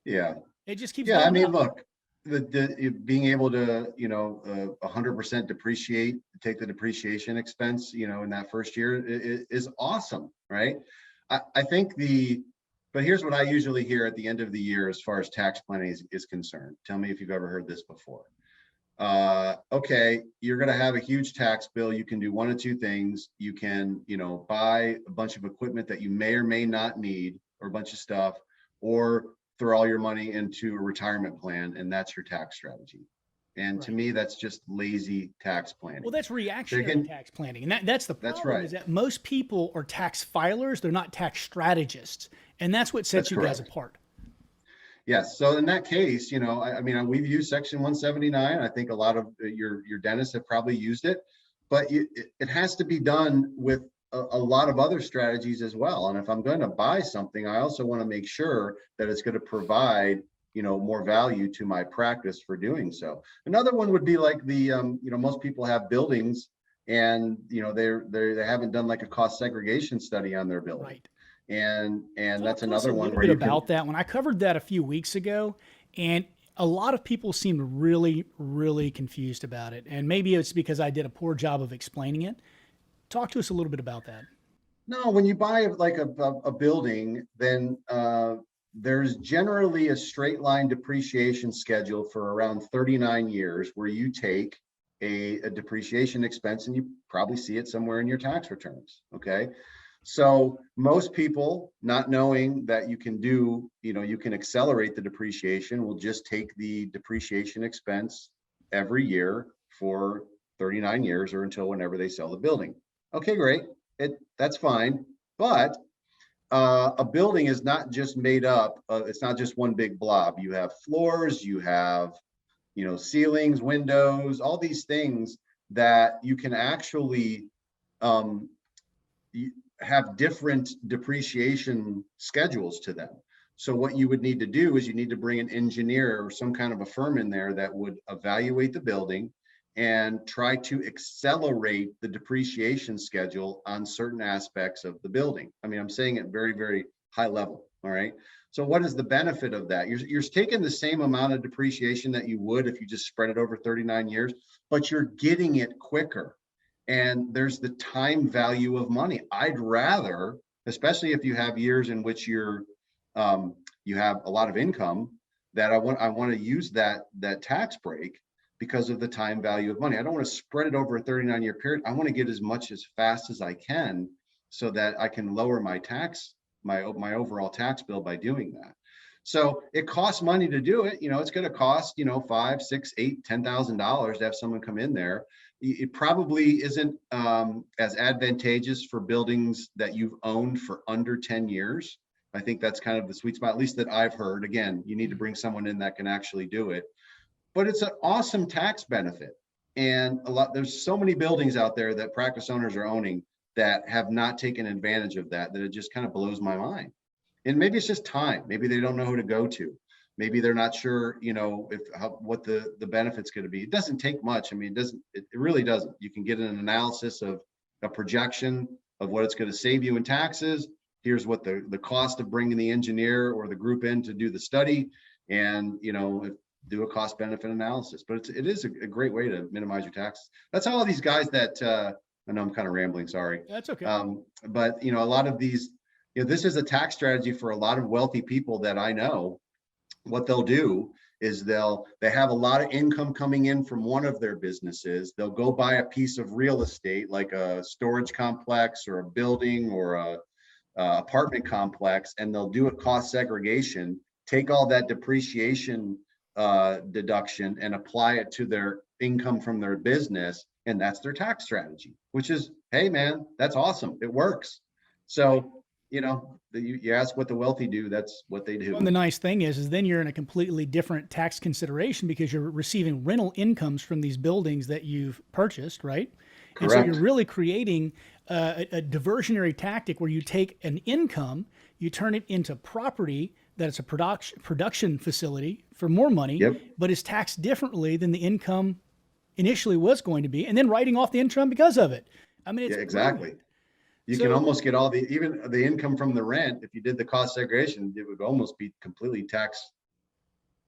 Yeah. It just keeps going going up. Look, being able to, 100% depreciate, take the depreciation expense, in that first year is awesome, right? I think but here's what I usually hear at the end of the year as far as tax planning is concerned. Tell me if you've ever heard this before. Okay, you're going to have a huge tax bill. You can do one of two things. You can, buy a bunch of equipment that you may or may not need, or a bunch of stuff, or throw all your money into a retirement plan, and that's your tax strategy. And to me, that's just lazy tax planning. Well, that's reactionary tax planning. And that's the problem. That's right. Is that most people are tax filers. They're not tax strategists. And that's what sets you guys apart. Yes. So in that case, we've used Section 179. I think a lot of your dentists have probably used it, but it has to be done with a lot of other strategies as well. And if I'm going to buy something, I also want to make sure that it's going to provide, more value to my practice for doing so. Another one would be like most people have buildings, and they haven't done like a cost segregation study on their building. Right. And that's Talk another one where you about that. When I covered that a few weeks ago, and a lot of people seemed really, really confused about it. And maybe it's because I did a poor job of explaining it. Talk to us a little bit about that. No, when you buy like a building, then there's generally a straight line depreciation schedule for around 39 years where you take a depreciation expense, and you probably see it somewhere in your tax returns. Okay. So most people, not knowing that you can you can accelerate the depreciation, will just take the depreciation expense every year for 39 years or until whenever they sell the building. Okay, great. That's fine. But a building is not just made up it's not just one big blob. You have floors, you have, ceilings, windows, all these things that you can actually have different depreciation schedules to them. So what you would need to do is you need to bring an engineer or some kind of a firm in there that would evaluate the building and try to accelerate the depreciation schedule on certain aspects of the building. I mean, I'm saying it very, very high level. All right. So what is the benefit of that? You're taking the same amount of depreciation that you would if you just spread it over 39 years, but you're getting it quicker. And there's the time value of money. I'd rather, especially if you have years in which you have a lot of income, that I want to use that tax break because of the time value of money. I don't want to spread it over a 39-year period. I want to get as much as fast as I can so that I can lower my overall tax bill by doing that. So it costs money to do it. It's going to cost, $5, $6, $8, $10,000 to have someone come in there. It probably isn't as advantageous for buildings that you've owned for under 10 years. I think that's kind of the sweet spot, at least that I've heard. Again, you need to bring someone in that can actually do it. But it's an awesome tax benefit. And there's so many buildings out there that practice owners are owning that have not taken advantage of that it just kind of blows my mind. And maybe it's just time. Maybe they don't know who to go to. Maybe they're not sure, what the benefit's going to be. It doesn't take much. I mean, it really doesn't. You can get an analysis of a projection of what it's going to save you in taxes. Here's what the cost of bringing the engineer or the group in to do the study, and, do a cost benefit analysis. But it is a great way to minimize your taxes. That's how all these guys that, I know I'm kind of rambling, sorry. That's okay. But, a lot of these, this is a tax strategy for a lot of wealthy people that I know. What they'll do is they have a lot of income coming in from one of their businesses. They'll go buy a piece of real estate, like a storage complex or a building or a apartment complex, and they'll do a cost segregation, take all that depreciation deduction and apply it to their income from their business. And that's their tax strategy, which is, hey man, that's awesome. It works. So, you ask what the wealthy do, that's what they do. Well, and the nice thing is then you're in a completely different tax consideration because you're receiving rental incomes from these buildings that you've purchased, right? Correct. And so you're really creating a diversionary tactic where you take an income, you turn it into property that's a production facility for more money, yep, but is taxed differently than the income initially was going to be, and then writing off the income because of it. I mean, it's exactly. brilliant. You can almost get even the income from the rent. If you did the cost segregation, it would almost be completely tax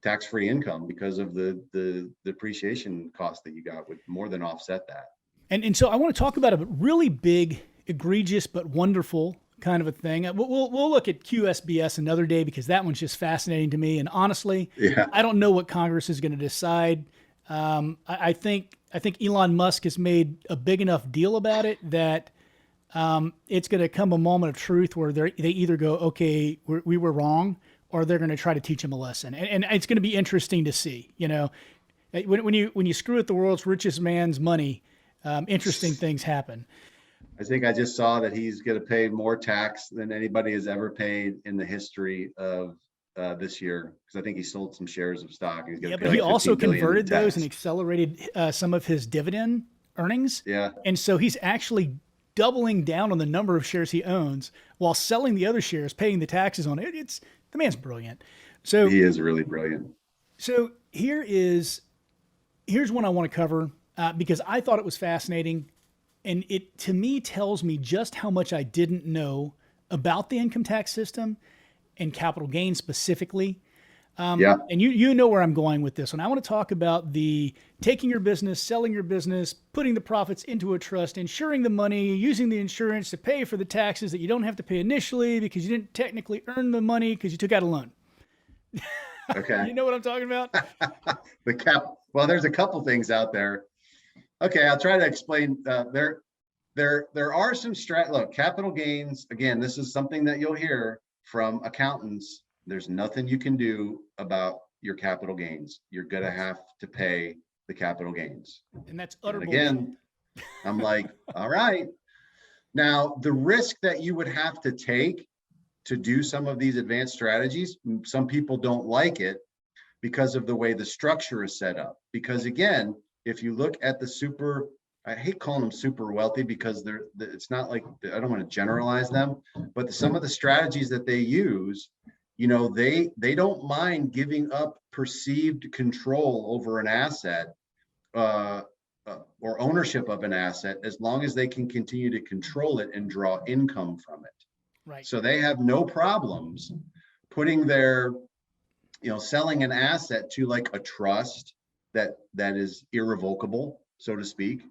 tax-free income because of the depreciation cost that you got would more than offset that. And so I want to talk about a really big, egregious, but wonderful kind of a thing. We'll look at QSBS another day because that one's just fascinating to me. And honestly, Yeah. I don't know what Congress is going to decide. I think Elon Musk has made a big enough deal about it that it's going to come a moment of truth where they either go, okay, we were wrong, or they're going to try to teach him a lesson. And it's going to be interesting to see. You know, when you screw with the world's richest man's money, interesting things happen. I think I just saw that he's going to pay more tax than anybody has ever paid in the history of this year, because I think he sold some shares of stock. He's going Yeah, to but pay he like also 15 billion in converted those and tax. accelerated some of his dividend earnings. Yeah, And so he's actually doubling down on the number of shares he owns while selling the other shares, paying the taxes on it. It's the man's brilliant. So he is really brilliant. so here's one I want to cover because I thought it was fascinating, and it to me tells me just how much I didn't know about the income tax system and capital gains specifically. Yeah, And you know where I'm going with this one. I want to talk about the taking your business, selling your business, putting the profits into a trust, insuring the money, using the insurance to pay for the taxes that you don't have to pay initially because you didn't technically earn the money because you took out a loan. okay. You know what I'm talking about? The cap. Well, there's a couple things out there. Okay, I'll try to explain. There are some look, capital gains. Again, this is something that you'll hear from accountants. There's nothing you can do about your capital gains. You're gonna have to pay the capital gains. And that's utter And bullshit. again, I'm like, all right. Now, the risk that you would have to take to do some of these advanced strategies, some people don't like it because of the way the structure is set up. Because again, if you look at the super, I hate calling them super wealthy because it's not like, I don't want to generalize them, but some of the strategies that they use, you know, they don't mind giving up perceived control over an asset or ownership of an asset as long as they can continue to control it and draw income from it. Right. So they have no problems putting their, you know, selling an asset to like a trust that is irrevocable, so to speak.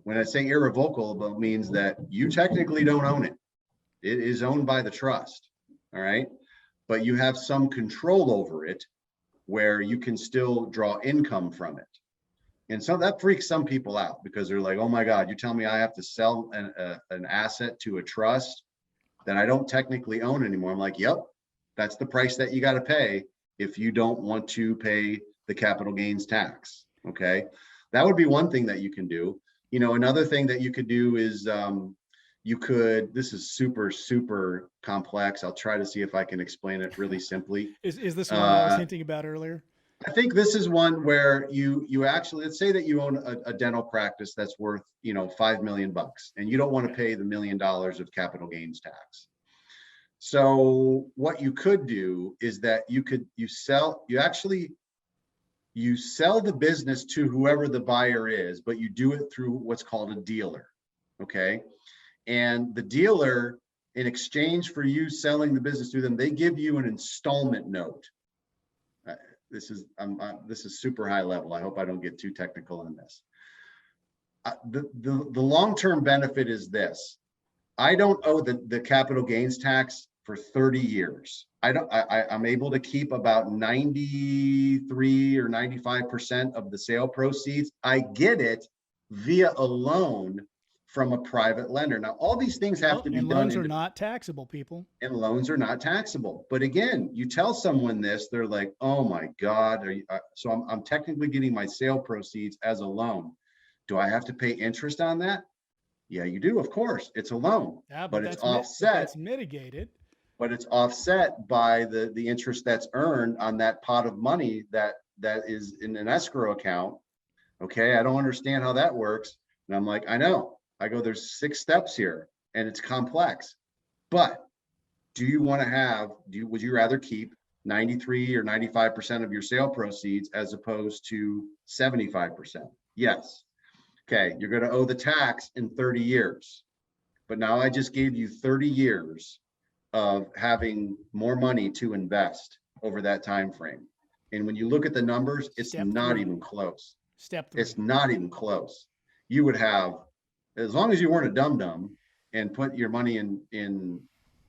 When I say irrevocable, it means that you technically don't own it. It is owned by the trust. All right. But you have some control over it where you can still draw income from it. And so that freaks some people out because they're like, oh my God, you tell me I have to sell an asset to a trust that I don't technically own anymore. I'm like, yep, that's the price that you got to pay if you don't want to pay the capital gains tax. Okay. That would be one thing that you can do. You know, another thing that you could do is this is super, super complex. I'll try to see if I can explain it really simply. Is this one I was hinting about earlier? I think this is one where you actually, let's say that you own a dental practice that's worth, you know, $5 million and you don't want to pay the $1 million of capital gains tax. So what you could do is that you sell the business to whoever the buyer is, but you do it through what's called a dealer. Okay. And the dealer, in exchange for you selling the business to them, they give you an installment note. This is super high level. I hope I don't get too technical in this. The long-term benefit is this. I don't owe the capital gains tax for 30 years. I'm able to keep about 93 or 95% of the sale proceeds. I get it via a loan from a private lender. Now, all these things have to be and done. loans are not taxable, people. And loans are not taxable. But again, you tell someone this, they're like, oh my God. So I'm technically getting my sale proceeds as a loan. Do I have to pay interest on that? Yeah, you do, of course. It's a loan, Yeah, but it's offset. That's mitigated. But it's offset by the interest that's earned on that pot of money that is in an escrow account. Okay, I don't understand how that works. And I'm like, I know. I go, there's 6 steps here and it's complex. But do you want to would you rather keep 93 or 95% of your sale proceeds as opposed to 75%? Yes. Okay, you're going to owe the tax in 30 years. But now I just gave you 30 years of having more money to invest over that time frame. And when you look at the numbers, it's Step not three. even close. Step three. It's not even close. You would have, as long as you weren't a dum-dum and put your money in,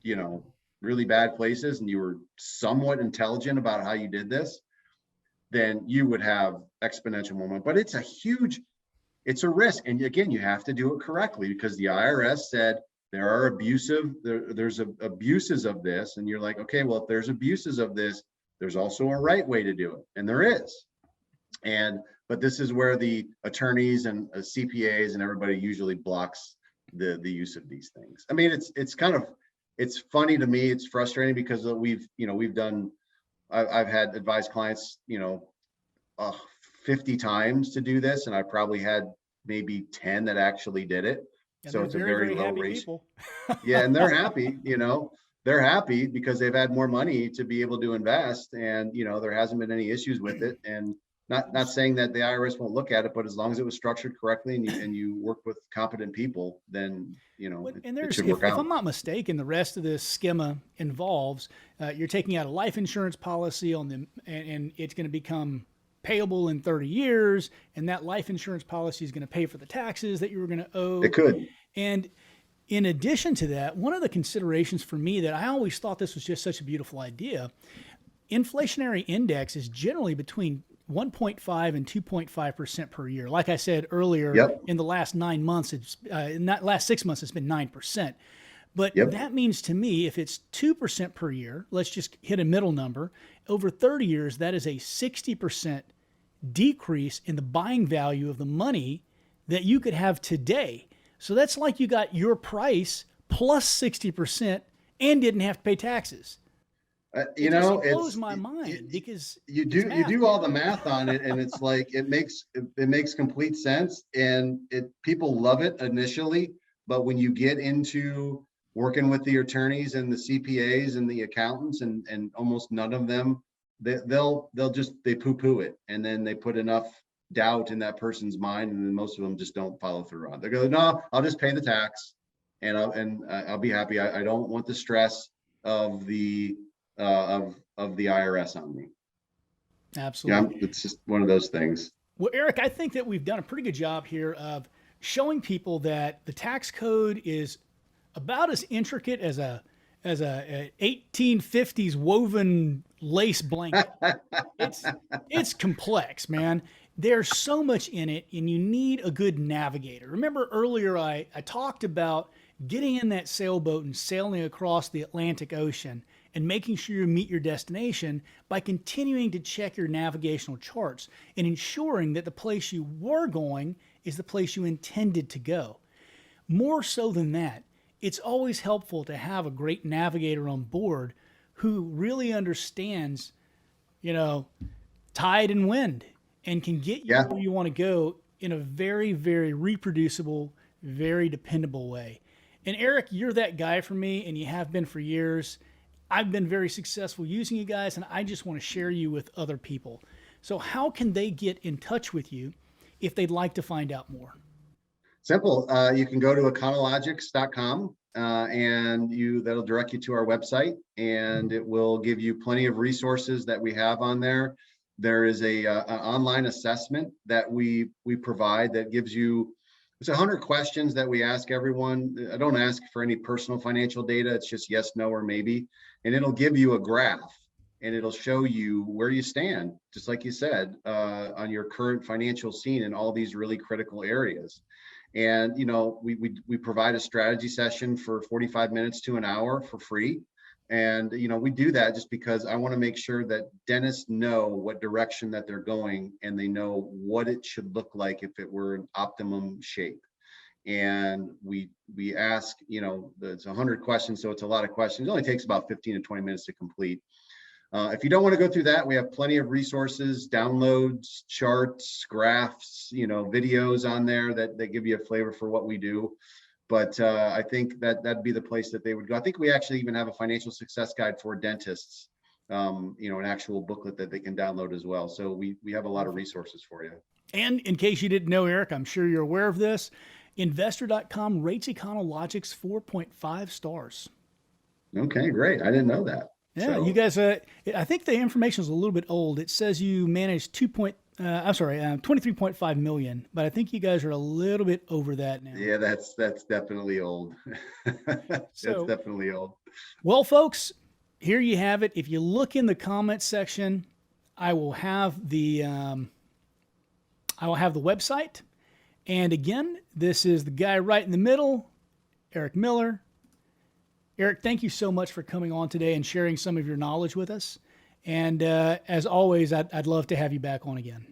you know, really bad places, and you were somewhat intelligent about how you did this, then you would have exponential momentum. But it's a risk. And again, you have to do it correctly, because the IRS said there's abuses of this. And you're like, okay, well, if there's abuses of this, there's also a right way to do it. And there is. But this is where the attorneys and CPAs and everybody usually blocks the use of these things. I mean, it's funny to me. It's frustrating because I've had advised clients, 50 times to do this, and I probably had maybe 10 that actually did it. And So they're it's a very, very very low happy ratio. people. Yeah, and they're happy, they're happy because they've had more money to be able to invest, and there hasn't been any issues with it. And not saying that the IRS won't look at it, but as long as it was structured correctly and you work with competent people, then it should work if out. I'm not mistaken, the rest of this schema involves you're taking out a life insurance policy on them, and it's going to become payable in 30 years, and that life insurance policy is going to pay for the taxes that you were going to owe. It could. And in addition to that, one of the considerations for me that I always thought this was just such a beautiful idea, inflationary index is generally between 1.5 and 2.5% per year. Like I said earlier, Yep. in the last 9 months, in that last 6 months, it's been 9%. But Yep. that means to me, if it's 2% per year, let's just hit a middle number, over 30 years, that is a 60% decrease in the buying value of the money that you could have today. So that's like you got your price plus 60% and didn't have to pay taxes. It blows my mind because you do all the math on it, and it's like it makes complete sense, and people love it initially, but when you get into working with the attorneys and the CPAs and the accountants, and almost none of them, they'll poo-poo it, and then they put enough doubt in that person's mind, and then most of them just don't follow through on it. They go, no, I'll just pay the tax, and I'll be happy. I don't want the stress of the IRS on me. Absolutely. Yeah, it's just one of those things. Well, Eric, I think that we've done a pretty good job here of showing people that the tax code is about as intricate as a 1850s woven lace blanket. It's complex, man. There's so much in it, and you need a good navigator. Remember earlier I talked about getting in that sailboat and sailing across the Atlantic Ocean and making sure you meet your destination by continuing to check your navigational charts and ensuring that the place you were going is the place you intended to go. More so than that, it's always helpful to have a great navigator on board who really understands, tide and wind and can get you where you want to go in a very, very reproducible, very dependable way. And Eric, you're that guy for me, and you have been for years. I've been very successful using you guys, and I just want to share you with other people. So how can they get in touch with you if they'd like to find out more? Simple. You can go to econologics.com, and that'll direct you to our website, and it will give you plenty of resources that we have on there. There is an online assessment that we provide that gives you, it's 100 questions that we ask everyone. I don't ask for any personal financial data. It's just yes, no, or maybe. And it'll give you a graph, and it'll show you where you stand, just like you said, on your current financial scene in all these really critical areas. And, we provide a strategy session for 45 minutes to an hour for free. And, we do that just because I want to make sure that dentists know what direction that they're going, and they know what it should look like if it were in optimum shape. And we ask, it's 100 questions, so it's a lot of questions. It only takes about 15 to 20 minutes to complete. If you don't want to go through that, we have plenty of resources, downloads, charts, graphs, videos on there that give you a flavor for what we do. But I think that'd be the place that they would go. I think we actually even have a financial success guide for dentists, an actual booklet that they can download as well. So we have a lot of resources for you. And in case you didn't know, Eric, I'm sure you're aware of this, investor.com rates Econologics 4.5 stars. Okay, great. I didn't know that. Yeah, you guys. I think the information is a little bit old. It says you manage 23.5 million, but I think you guys are a little bit over that now. Yeah, that's definitely old. That's So, definitely old. well, folks, here you have it. If you look in the comments section, I will have the website. And again, this is the guy right in the middle, Eric Miller. Eric, thank you so much for coming on today and sharing some of your knowledge with us. And as always, I'd love to have you back on again.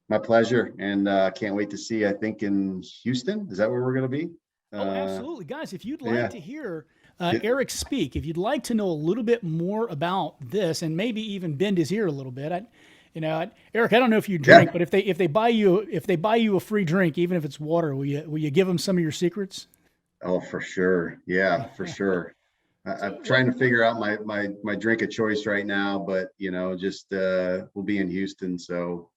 My pleasure, and can't wait to see you, I think, in Houston. Is that where we're going to be? Oh, absolutely. Guys, if you'd like yeah. to hear Eric speak, if you'd like to know a little bit more about this and maybe even bend his ear a little bit, Eric, I don't know if you drink, but if they buy you a free drink, even if it's water, will you give them some of your secrets? Oh, for sure. Yeah, for sure. I'm trying to figure out my drink of choice right now, but just we'll be in Houston, so.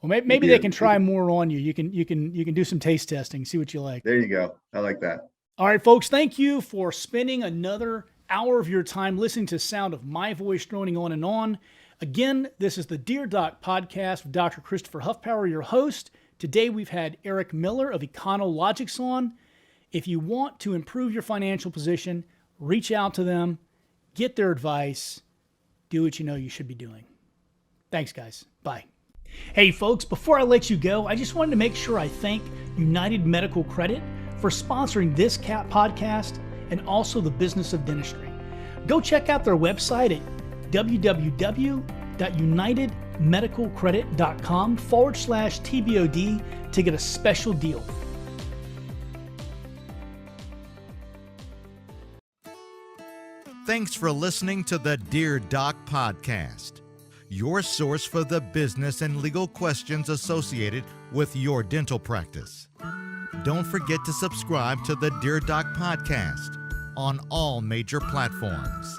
Well, maybe they can try more on you. You can do some taste testing, see what you like. There you go. I like that. All right, folks, thank you for spending another hour of your time listening to the sound of my voice droning on and on. Again, this is the Dear Doc podcast with Dr. Christopher Huffpower, your host. Today we've had Eric Miller of Econologics on. If you want to improve your financial position, reach out to them, get their advice, do what you know you should be doing. Thanks, guys. Bye. Hey, folks, before I let you go, I just wanted to make sure I thank United Medical Credit for sponsoring this CAP podcast and also the business of dentistry. Go check out their website at www.unitedmedicalcredit.com/TBOD to get a special deal. Thanks for listening to the Dear Doc podcast, your source for the business and legal questions associated with your dental practice. Don't forget to subscribe to the Dear Doc podcast on all major platforms.